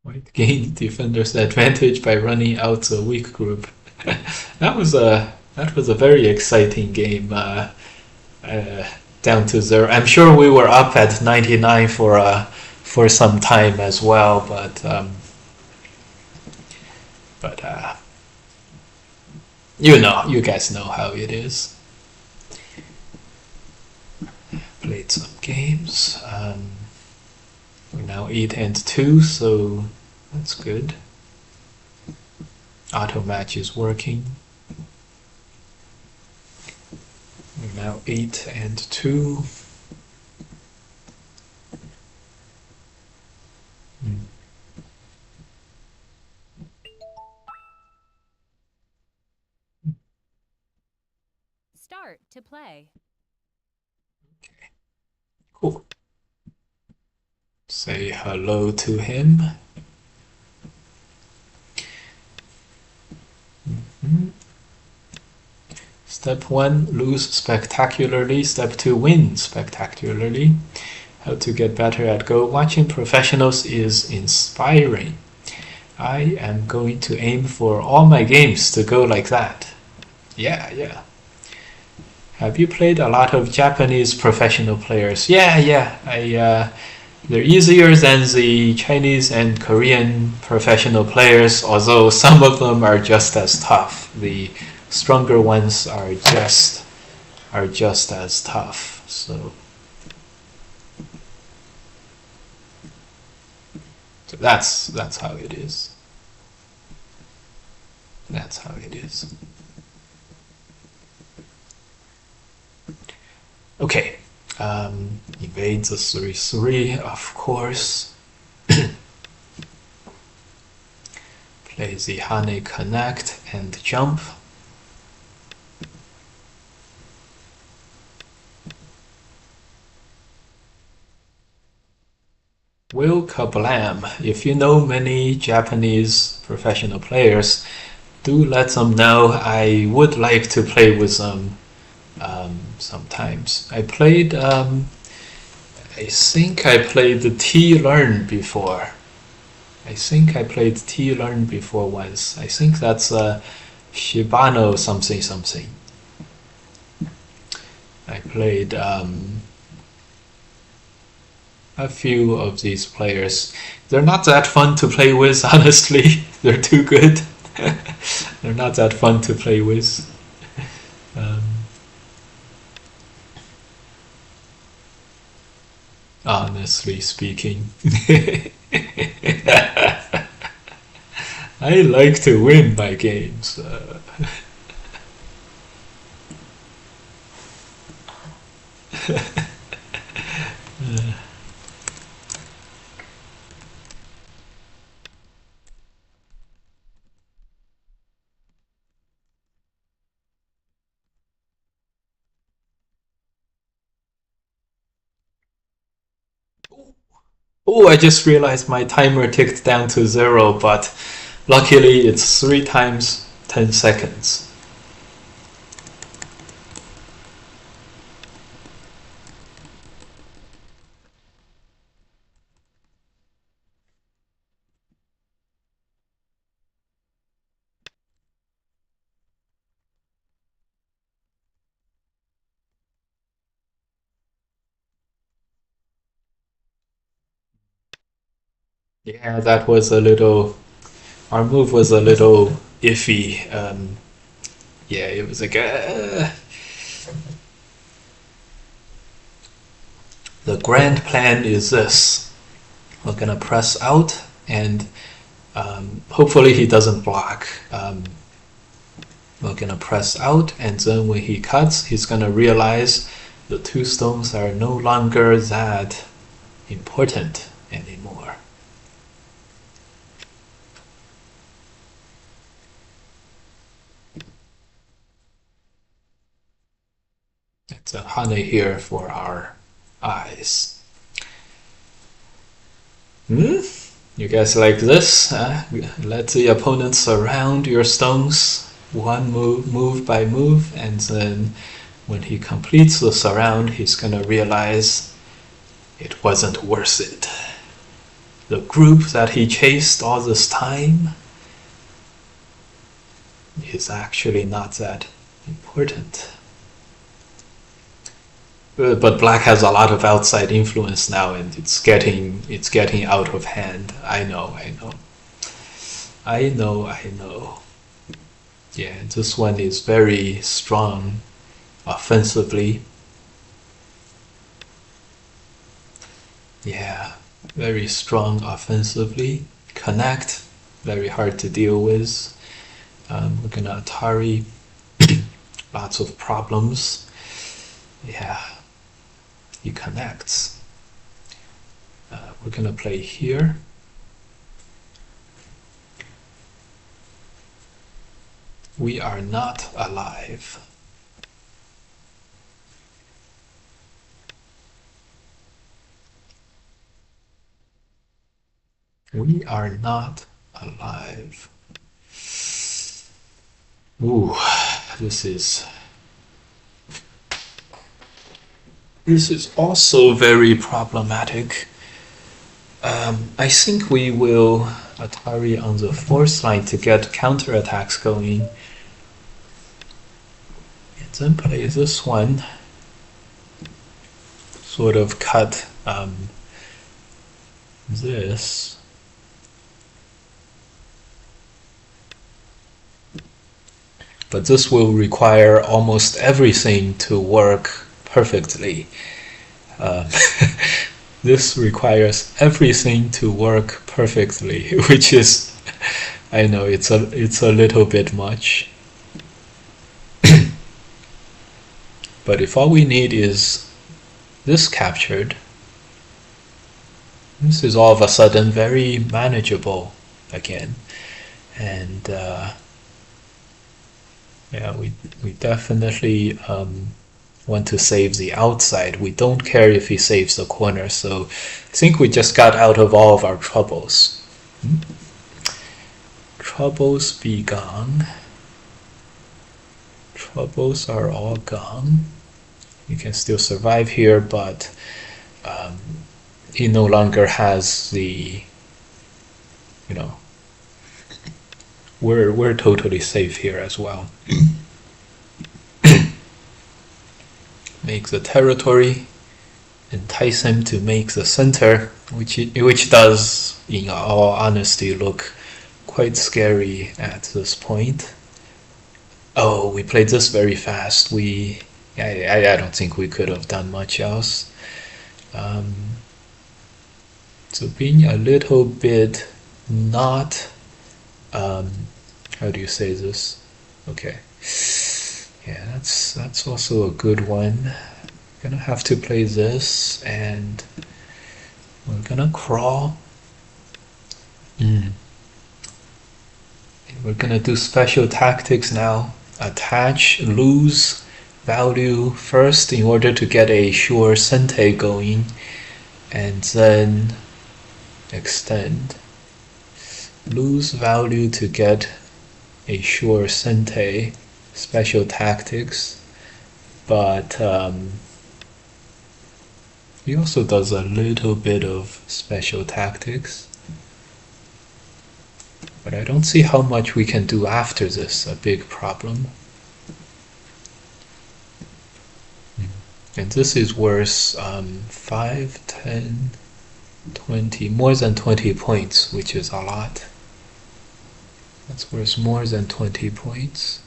White gained defender's advantage by running out the weak group. that was a very exciting game. Down to 0. I'm sure we were up at 99 for some time as well, but you guys know how it is. Played some games. We're now 8-2, so that's good. Auto match is working. We're now 8-2. Start to play. Okay, cool. Say hello to him. Step 1, lose spectacularly. Step 2, win spectacularly. How to get better at Go. Watching professionals is inspiring. I am going to aim for all my games to go like that. Yeah. Have you played a lot of Japanese professional players? Yeah. They're easier than the Chinese and Korean professional players, although some of them are just as tough. The stronger ones are just as tough. So that's how it is. That's how it is. Okay, evade the 3-3, of course. Play the Hane connect and jump. Will kablam. If you know many Japanese professional players, do let them know. I would like to play with them sometimes. I played, I think I played the T-Learn before. I think I played T-Learn before once. I think that's Shibano something something. I played a few of these players. They're not that fun to play with, honestly. They're too good. They're not that fun to play with. Honestly speaking. I like to win my games. Oh, I just realized my timer ticked down to 0, but luckily it's 3 times 10 seconds. Yeah, that was a little. Our move was a little iffy. Yeah, it was like. The grand plan is this. We're gonna press out, and hopefully he doesn't block. We're gonna press out, and then when he cuts, he's gonna realize the 2 stones are no longer that important anymore. It's a Hane here for our eyes. You guys like this? Let the opponent surround your stones, one move by move, and then when he completes the surround, he's gonna realize it wasn't worth it. The group that he chased all this time is actually not that important. But black has a lot of outside influence now, and it's getting out of hand. I know. Yeah, this one is very strong offensively. Yeah, very strong offensively. Connect, very hard to deal with. We're gonna Atari, lots of problems. Yeah. He connects. We're gonna play here. We are not alive. We are not alive. Ooh, this is also very problematic. I think we will Atari on the 4th line to get counterattacks going. And then play this one. Sort of cut this. But this will require almost everything to work perfectly. This requires everything to work perfectly, which is, I know it's a little bit much. But if all we need is this captured, this is all of a sudden very manageable again. And yeah, we definitely want to save the outside. We don't care if he saves the corner, so I think we just got out of all of our troubles. Troubles be gone. Troubles are all gone. You can still survive here, but he no longer has the, you know, we're totally safe here as well. Make the territory, entice him to make the center, which does, in all honesty, look quite scary at this point. Oh, we played this very fast. I don't think we could have done much else. So being a little bit not, how do you say this? Okay. Yeah, that's also a good one. Gonna have to play this, and we're gonna crawl. We're gonna do special tactics now. Attach, lose value first in order to get a sure sente going, and then extend. Lose value to get a sure sente. Special tactics, but he also does a little bit of special tactics, but I don't see how much we can do after this. A big problem. And this is worth 5, 10, 20, more than 20 points, which is a lot. That's worth more than 20 points.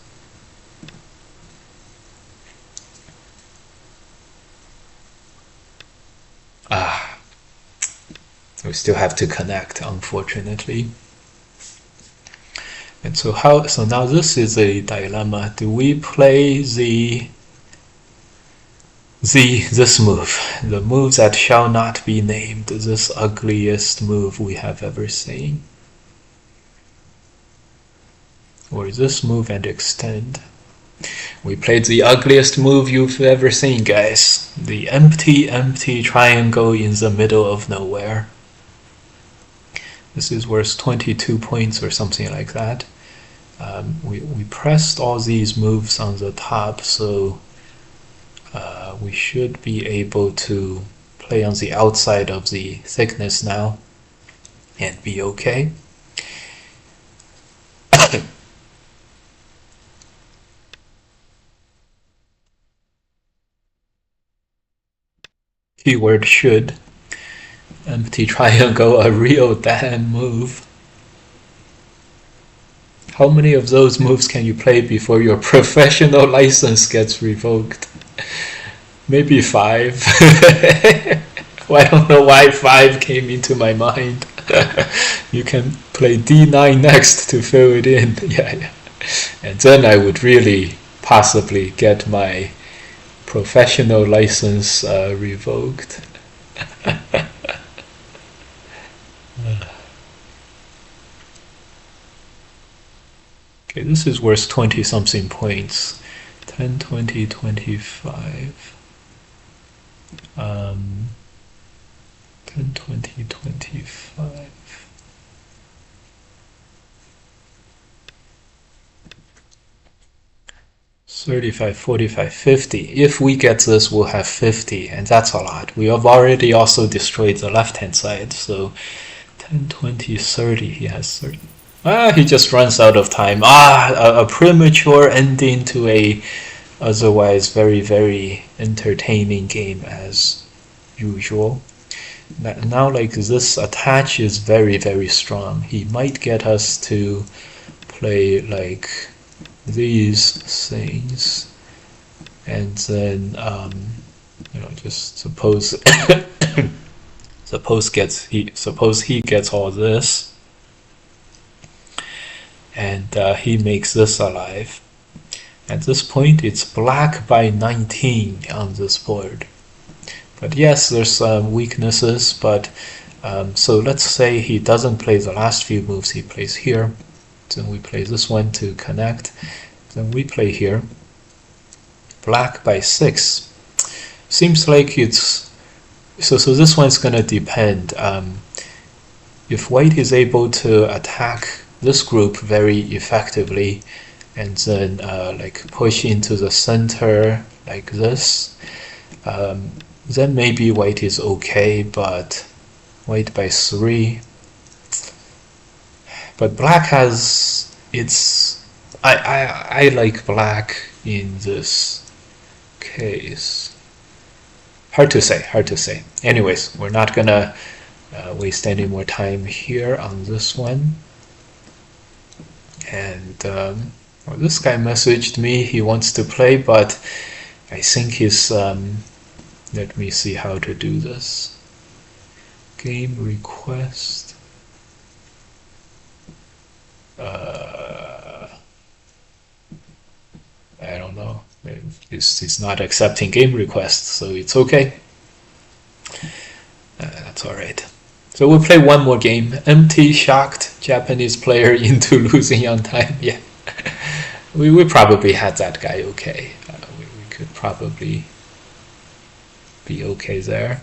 We still have to connect, unfortunately. And so now this is a dilemma. Do we play this move, the move that shall not be named, this ugliest move we have ever seen? Or this move and extend? We played the ugliest move you've ever seen, guys. The empty triangle in the middle of nowhere. This is worth 22 points or something like that. We pressed all these moves on the top, so we should be able to play on the outside of the thickness now and be okay. Keyword should. Empty triangle, a real damn move. How many of those moves can you play before your professional license gets revoked? Maybe 5. Well, I don't know why 5 came into my mind. You can play D9 next to fill it in. Yeah. And then I would really possibly get my professional license revoked. Okay, this is worth 20 something points. 10, 20, 25. 10, 20, 25. $35, $45, $50. If we get this, we'll have 50, and that's a lot. We have already also destroyed the left-hand side, so 10, 20, 30. He has 30. He just runs out of time. A premature ending to a otherwise very, very entertaining game as usual. Now, like, this attach is very, very strong. He might get us to play like these things, and then just suppose he gets all this, and he makes this alive. At this point, it's black by 19 on this board. But yes, there's some weaknesses, but so let's say he doesn't play the last few moves he plays here. Then we play this one to connect. Then we play here. Black by 6. Seems like it's... So this one's going to depend. If white is able to attack this group very effectively and then like push into the center like this, then maybe white is okay, but white by 3. But black has its... I like black in this case. Hard to say. Anyways, we're not gonna waste any more time here on this one. And well, this guy messaged me, he wants to play, but I think he's let me see how to do this. Game request. I don't know. He's not accepting game requests, so it's okay. That's alright. So we'll play one more game. Empty, shocked Japanese player into losing on time. Yeah, we probably had that guy okay. We could probably be okay there.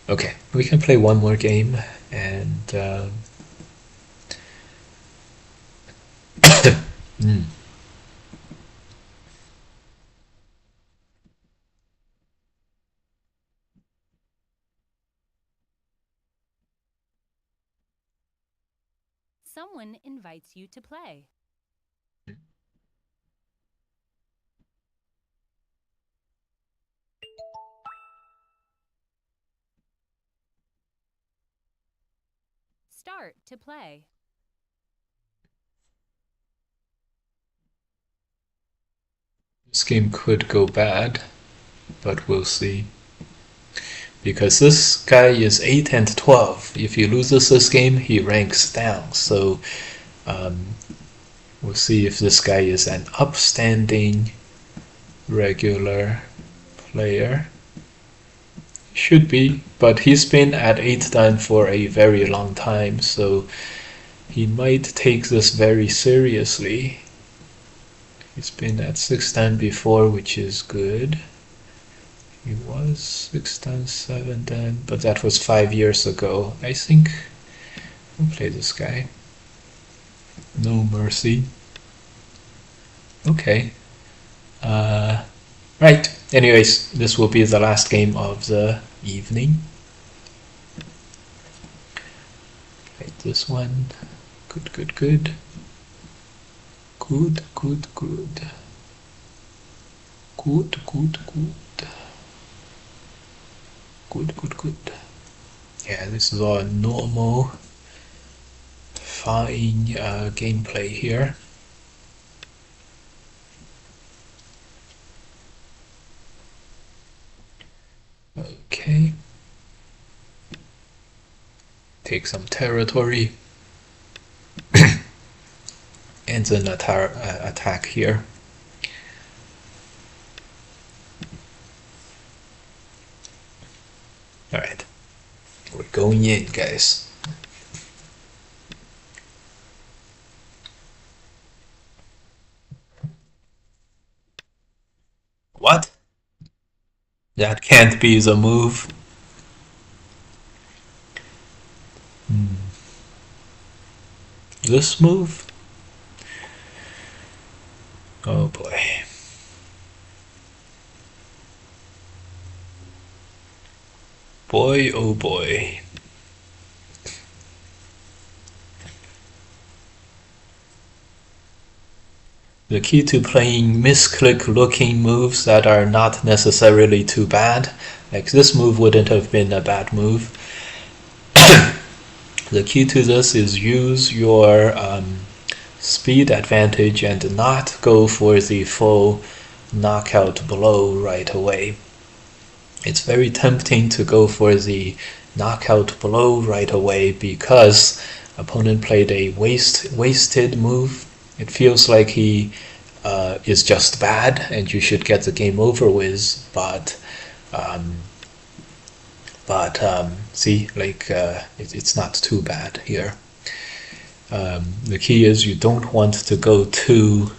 Okay, we can play one more game and Someone invites you to play. Start to play. this game could go bad, but we'll see. Because this guy is 8 and 12. If he loses this game, he ranks down. So we'll see if this guy is an upstanding regular player. Should be, but he's been at 8 dan for a very long time, so he might take this very seriously. He's been at 6 dan before, which is good. He was 6 dan, 7 dan, but that was 5 years ago. I think we'll play this guy. No mercy. Okay. Right. Anyways, this will be the last game of the evening. Play this one. Good. Good. Yeah, this is all normal, fine gameplay here. Okay. Take some territory. And then attack here. Alright. We're going in, guys. What? That can't be the move. This move? Oh boy. Boy, oh boy. The key to playing misclick looking moves that are not necessarily too bad, like this move wouldn't have been a bad move. The key to this is use your speed advantage and not go for the full knockout blow right away. It's very tempting to go for the knockout blow right away because opponent played a wasted move. It feels like he is just bad and you should get the game over with. See, like it's not too bad here. The key is you don't want to go too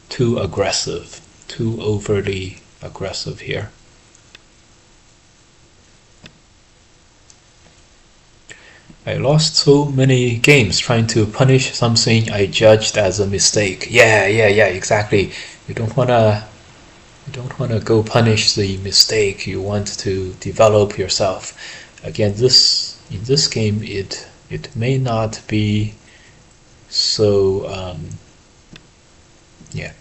aggressive, too overly aggressive here. I lost so many games trying to punish something I judged as a mistake. Yeah, exactly. You don't wanna go punish the mistake. You want to develop yourself. Again, in this game, it may not be so. Yeah.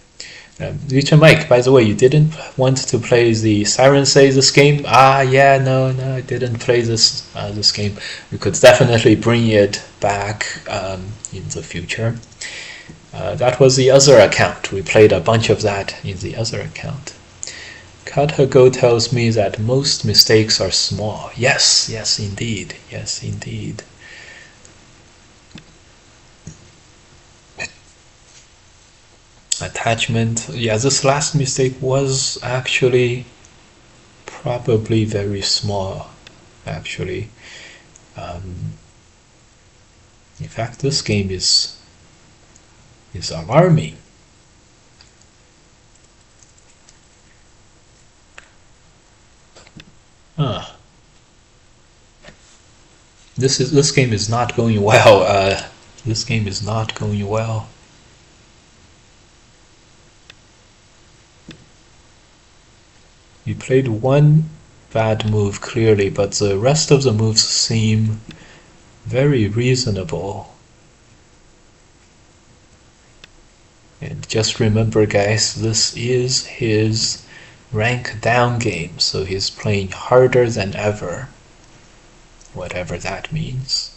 Richard Mike, by the way, you didn't want to play the Siren Says this game? Yeah, no, I didn't play this game. We could definitely bring it back in the future. That was the other account. We played a bunch of that in the other account. Cut Her Go tells me that most mistakes are small. Yes, indeed. Yes, indeed. Attachment. Yeah, this last mistake was actually probably very small, actually. In fact, this game is alarming. This game is not going well. This game is not going well. You played one bad move clearly, but the rest of the moves seem very reasonable. And just remember, guys, this is his rank down game, so he's playing harder than ever, whatever that means.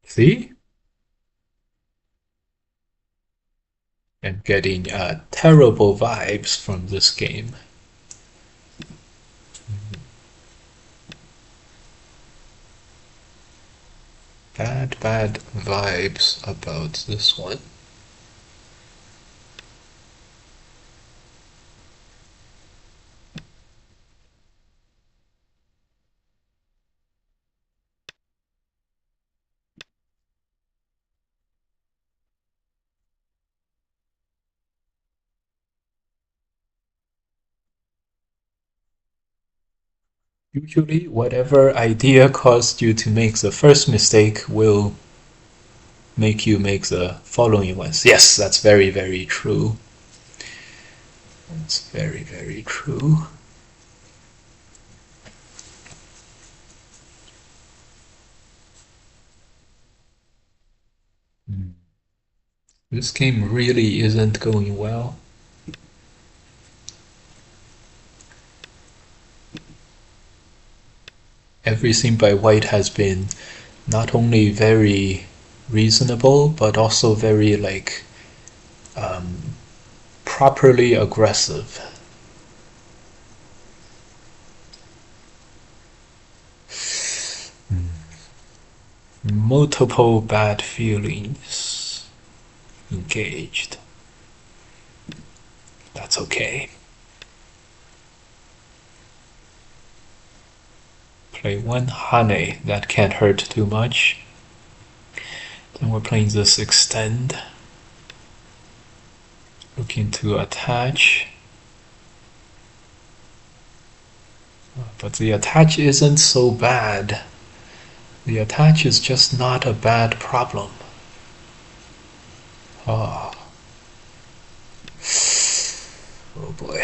See? I'm getting terrible vibes from this game. Bad vibes about this one. Usually, whatever idea caused you to make the first mistake will make you make the following ones. Yes, that's very, very true. That's very, very true. This game really isn't going well. Everything by White has been not only very reasonable, but also very properly aggressive. Multiple bad feelings engaged. That's okay. Play one Hane, that can't hurt too much. Then we're playing this extend. Looking to attach. But the attach isn't so bad. The attach is just not a bad problem. Oh boy.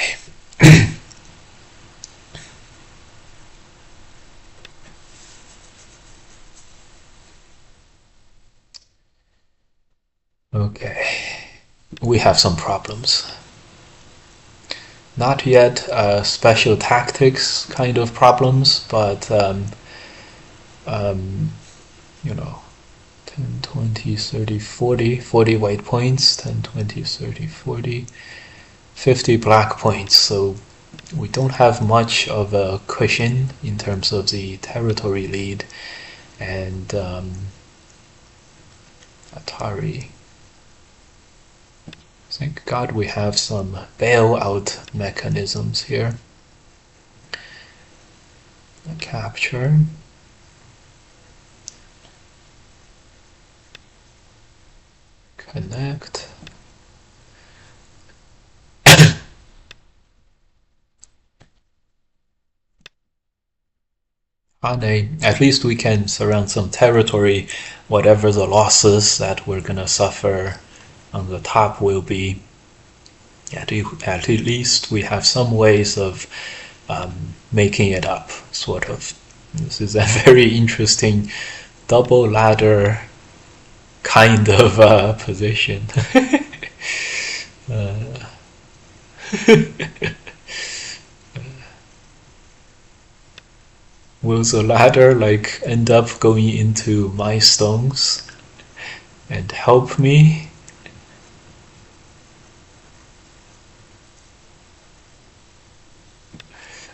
Okay, we have some problems. Not yet special tactics kind of problems, but you know, 10, 20, 30, 40, 40 white points, 10, 20, 30, 40, 50 black points. So we don't have much of a cushion in terms of the territory lead, and Atari. Thank God we have some bailout mechanisms here. Capture. Connect. At least we can surround some territory, whatever the losses that we're gonna suffer on the top will be. At least we have some ways of making it up, sort of. This is a very interesting double ladder kind of position. Will the ladder like end up going into my stones and help me?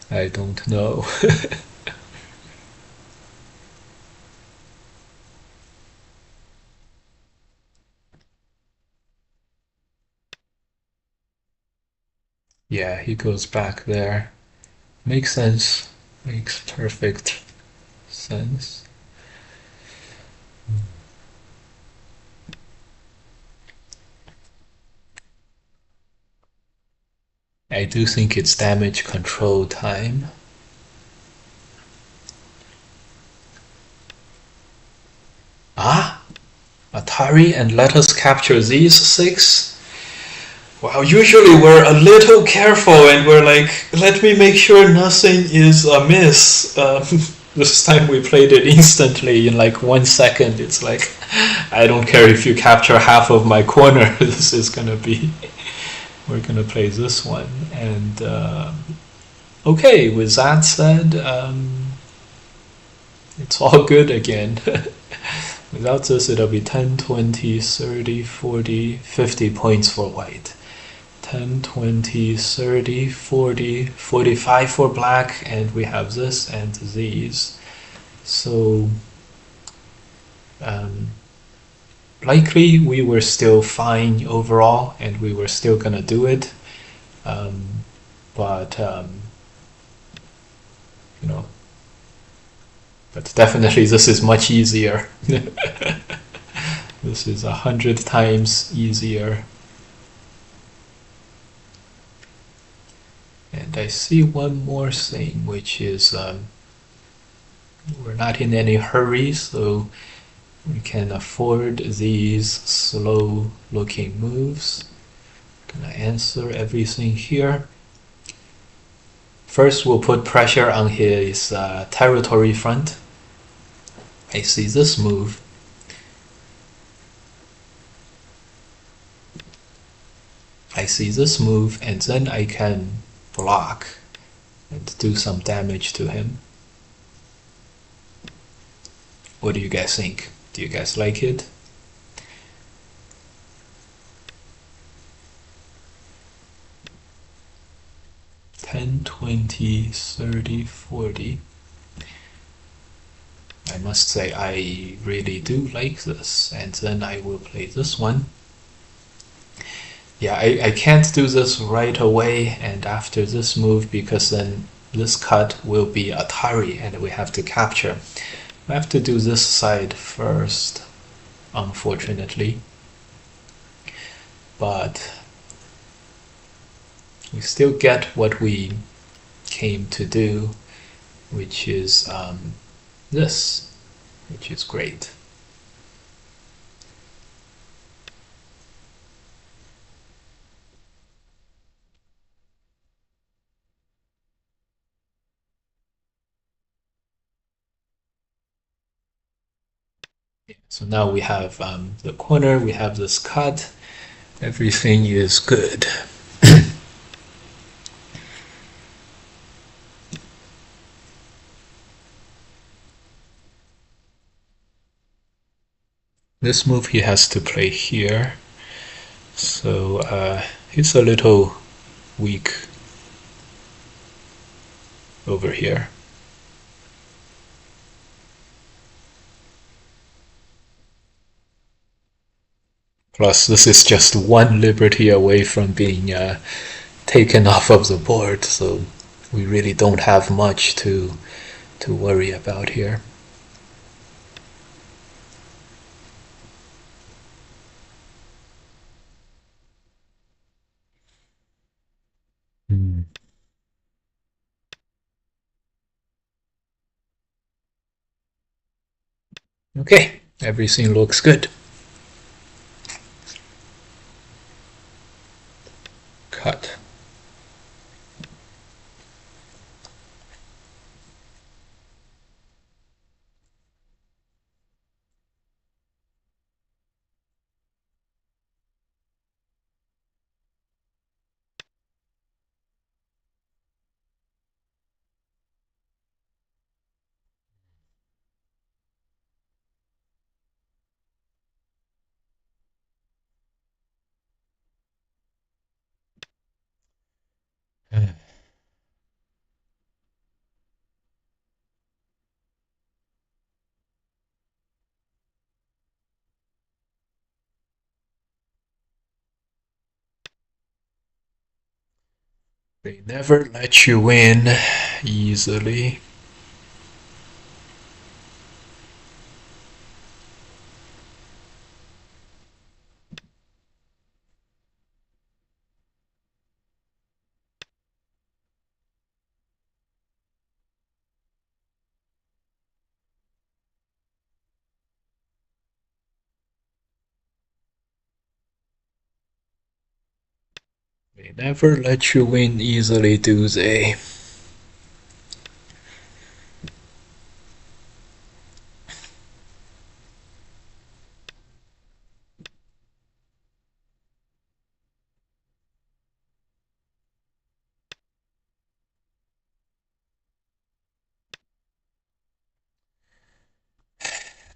I don't know. Yeah, he goes back there. Makes sense. Makes perfect sense. I do think it's damage control time. Ah? Atari, and let us capture these 6? Wow, usually we're a little careful and we're like, let me make sure nothing is amiss. This time we played it instantly in like 1 second. It's like, I don't care if you capture half of my corner. This is gonna be, we're gonna play this one. And okay, with that said, it's all good again. Without this, it'll be 10, 20, 30, 40, 50 points for white. 10, 20, 30, 40, 45 for black, and we have this and these. So likely we were still fine overall, and we were still gonna do it. But you know, but definitely this is much easier. This is 100 times easier. And I see one more thing, which is we're not in any hurry, so we can afford these slow looking moves. Gonna answer everything here. First, we'll put pressure on his territory front. I see this move. I see this move, and then I can block and do some damage to him. What do you guys think? Do you guys like it? $10, $20, $30, $40. I must say I really do like this, and then I will play this one. Yeah, I can't do this right away and after this move, because then this cut will be Atari and we have to capture. I have to do this side first, unfortunately. But we still get what we came to do, which is this, which is great. So now we have the corner, we have this cut, everything is good. This move he has to play here, so he's a little weak over here. Plus, this is just one liberty away from being taken off of the board, so we really don't have much to worry about here. Okay, everything looks good. Cut. They never let you win easily. They never let you win easily, do they?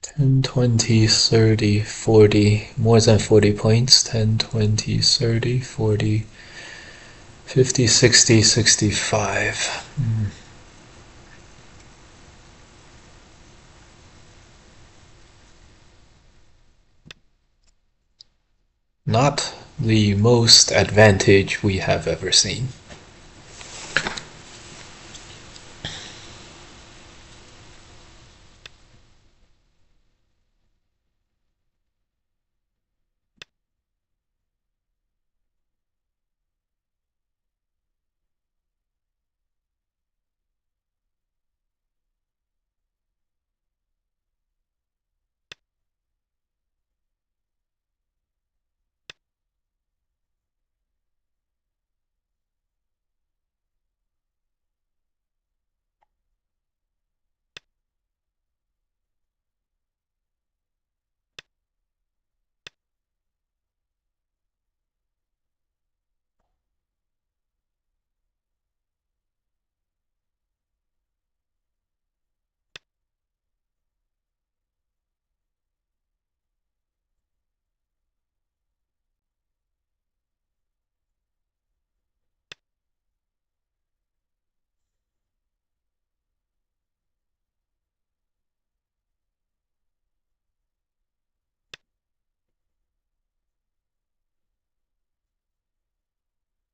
Ten, 20, 30, 40, more than 40 points. 10, 20, 30, 40, 50, 60, 65. Not the most advantage we have ever seen.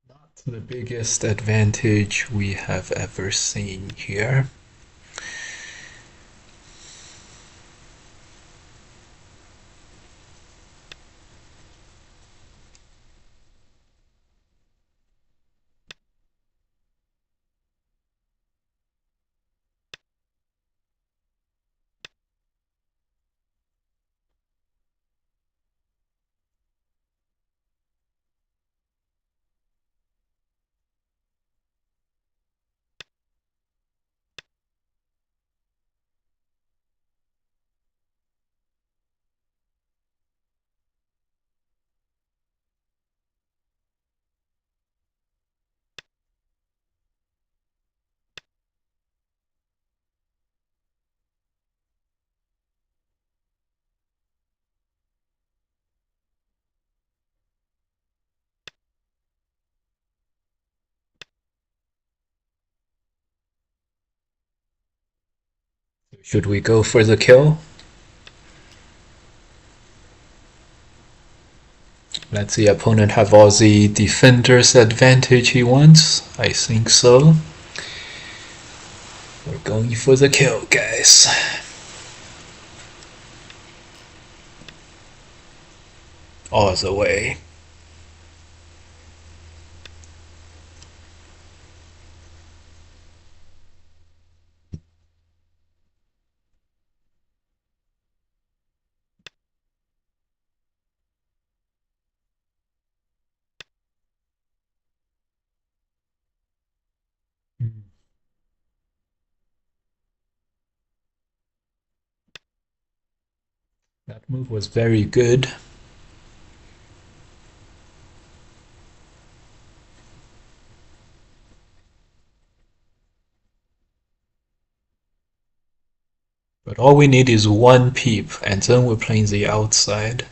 Not the biggest advantage we have ever seen here. Should we go for the kill? Let the opponent have all the defender's advantage he wants. I think so. We're going for the kill, guys. All the way. That move was very good. But all we need is one peep, and then we're playing the outside.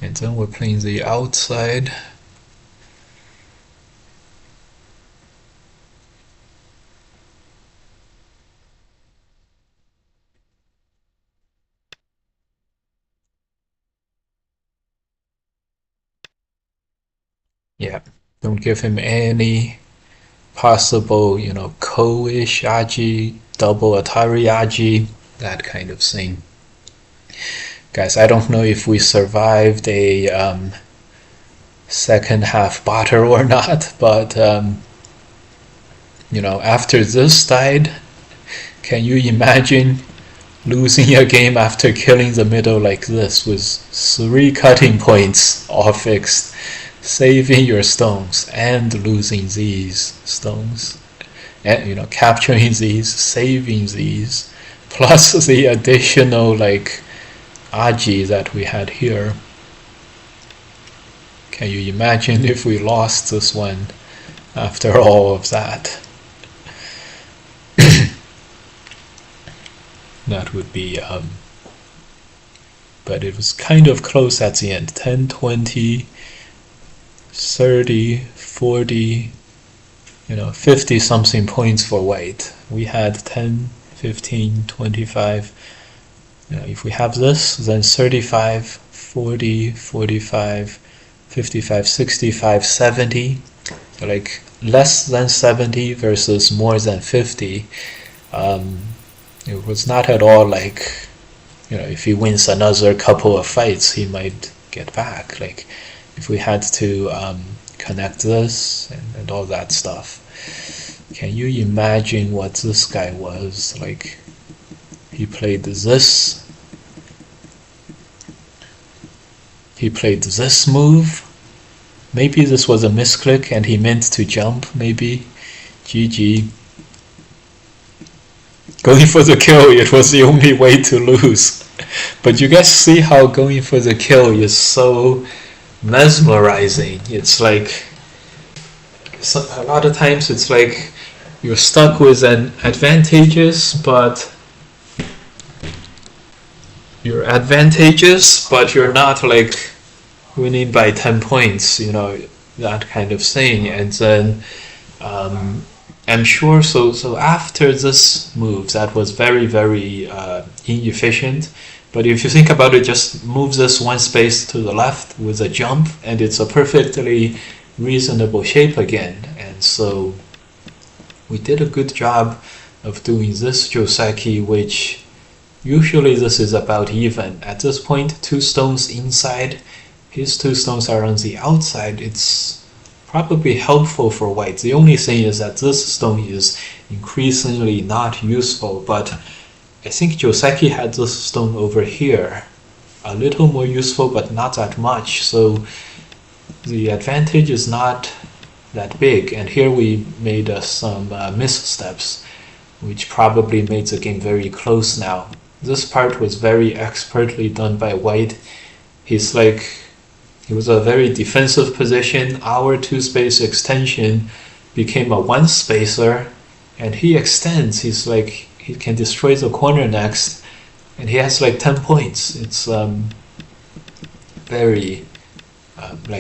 And then we're playing the outside. Yeah, don't give him any possible, ko-ish aji, double Atari aji, that kind of thing. Guys, I don't know if we survived a second half batter or not, but after this died, can you imagine losing a game after killing the middle like this with 3 cutting points all fixed, saving your stones and losing these stones, and capturing these, saving these, plus the additional aji that we had here. Can you imagine if we lost this one after all of that? That would be but it was kind of close at the end. 10, 20, 30, 40, 50 something points for white. We had 10, 15, 25. If we have this, then 35, 40, 45, 55, 65, 70. So less than 70 versus more than 50. It was not at all if he wins another couple of fights, he might get back. If we had to connect this and all that stuff. Can you imagine what this guy was like? He played this. He played this move. Maybe this was a misclick and he meant to jump, maybe. GG. Going for the kill, it was the only way to lose. But you guys see how going for the kill is so mesmerizing. It's a lot of times it's you're stuck with an advantageous, but you're not winning by 10 points, that kind of thing. And then I'm sure so after this move that was very, very inefficient, but if you think about it, just move this one space to the left with a jump and it's a perfectly reasonable shape again. And so we did a good job of doing this Joseki, which usually this is about even. At this point, 2 stones inside, his 2 stones are on the outside. It's probably helpful for white. The only thing is that this stone is increasingly not useful, but I think Joseki had this stone over here, a little more useful, but not that much. So the advantage is not that big. And here we made some missteps, which probably made the game very close now. This part was very expertly done by white. He was a very defensive position. Our 2-space extension became a 1-spacer, and he extends. He can destroy the corner next, and he has 10 points. It's very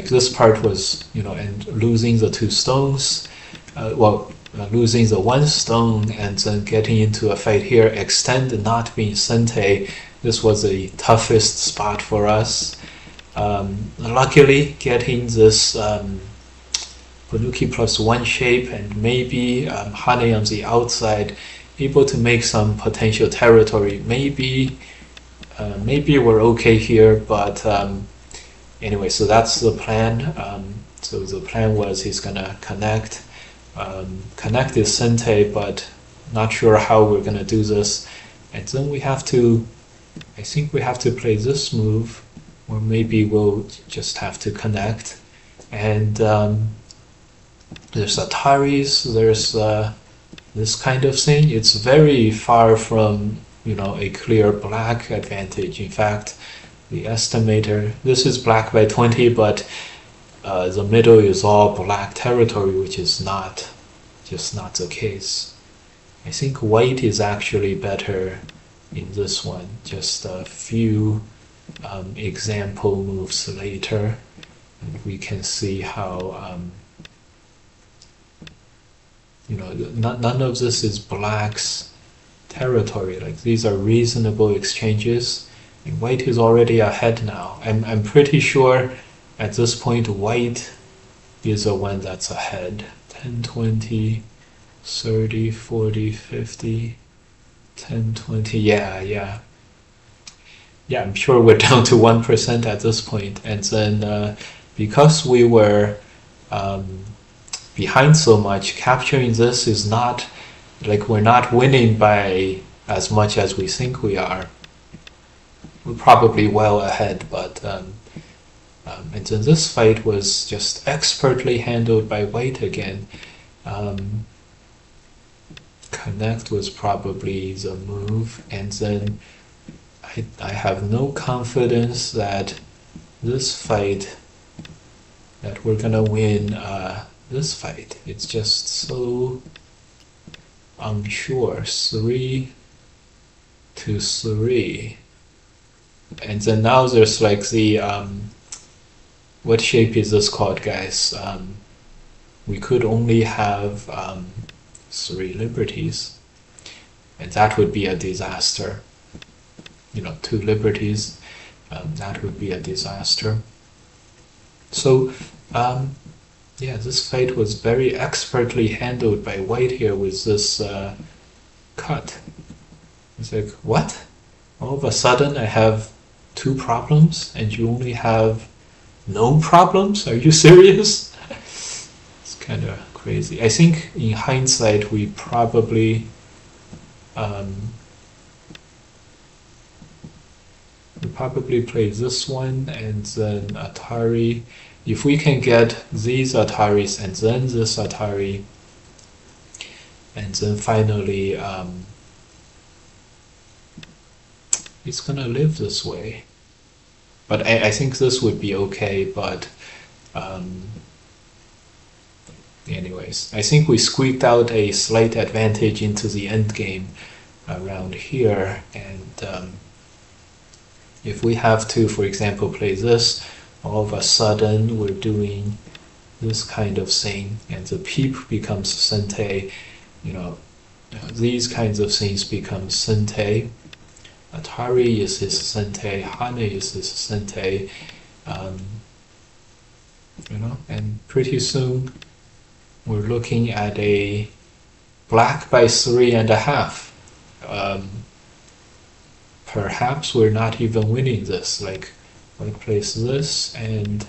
this part was and losing the 2 stones. losing the one stone and then getting into a fight here, extend not being sente. This was the toughest spot for us. Luckily, getting this Baduki +1 shape and maybe Hane on the outside, able to make some potential territory. Maybe we're okay here, but anyway, so that's the plan. So the plan was he's gonna connect his sente, but not sure how we're gonna do this. And then we have to, I think we have to play this move, or maybe we'll just have to connect. And there's Ataris, there's this kind of thing. It's very far from, you know, a clear black advantage. In fact, the estimator, this is black by 20, but the middle is all black territory, which is just not the case. I think white is actually better in this one. Just a few example moves later, and we can see how you know, none of this is black's territory. Like, these are reasonable exchanges, and white is already ahead now. I'm pretty sure at this point white is the one that's ahead. 10, 20, 30, 40, 50, 10, 20, yeah, I'm sure we're down to 1% at this point. And then because we were behind so much, capturing this is not, like, we're not winning by as much as we think we are. We're probably well ahead, but and then this fight was just expertly handled by white again. Connect was probably the move, and then I have no confidence that this fight, that we're gonna win this fight. It's just so unsure. 3 to 3, and then now there's like the what shape is this called, guys? We could only have 3 liberties, and that would be a disaster. You know, 2 liberties, that would be a disaster. So yeah, this fight was very expertly handled by white here with this cut. It's like, what? All of a sudden I have 2 problems and you only have no problems? Are you serious? It's kind of crazy. I think in hindsight we probably play this one and then Atari. If we can get these Ataris and then this Atari, and then finally it's gonna live this way. But I think this would be okay, but anyways, I think we squeaked out a slight advantage into the end game around here, and if we have to, for example, play this, all of a sudden we're doing this kind of thing, and the peep becomes sente, you know, these kinds of things become sente. Atari is his sente, Hane is his sente, you know, and pretty soon we're looking at a black by 3.5. Perhaps we're not even winning this. Like, white plays this, and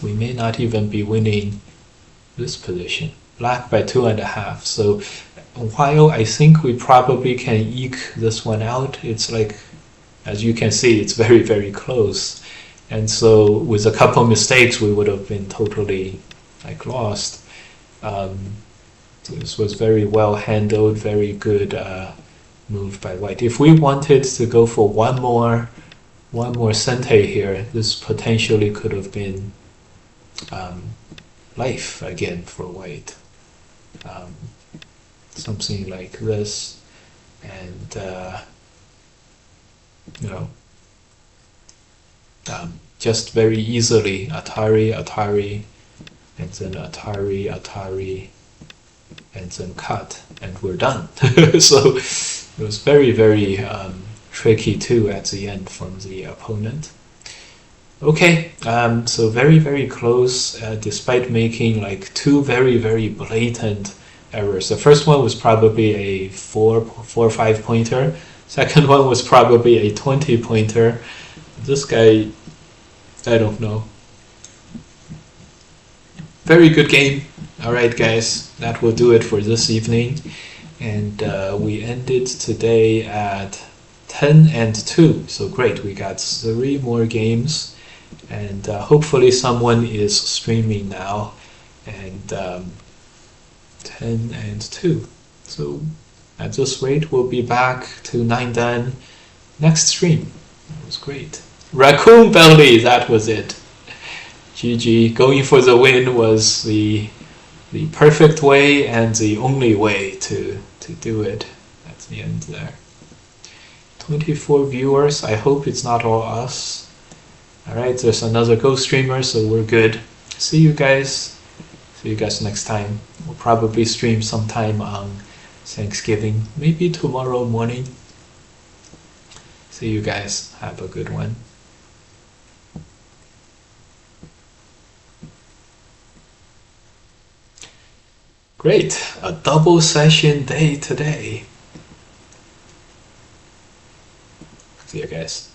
we may not even be winning this position. Black by 2.5. So while I think we probably can eke this one out, it's like, as you can see, it's very, very close. And so with a couple mistakes, we would have been totally like lost. This was very well handled, very good move by white. If we wanted to go for one more sente here, this potentially could have been life again for white. Something like this, and you know, just very easily Atari, and then Atari, and then cut, and we're done. So it was very, very tricky too at the end from the opponent. Okay, so very, very close, despite making like two very, very blatant errors. The first one was probably a 4 or 5 pointer. Second one was probably a 20 pointer. This guy, I don't know. Very good game. All right, guys, that will do it for this evening. And we ended today at 10-2. So great, we got 3 more games. And hopefully someone is streaming now. And 10-2. So at this rate, we'll be back to 9-dan next stream. That was great. Raccoon Belly, that was it. GG. Going for the win was the perfect way and the only way to do it. That's the end there. 24 viewers. I hope it's not all us. Alright, there's another ghost streamer, so we're good. See you guys. See you guys next time. We'll probably stream sometime on Thanksgiving, maybe tomorrow morning. See you guys. Have a good one. Great, a double session day today. See you guys.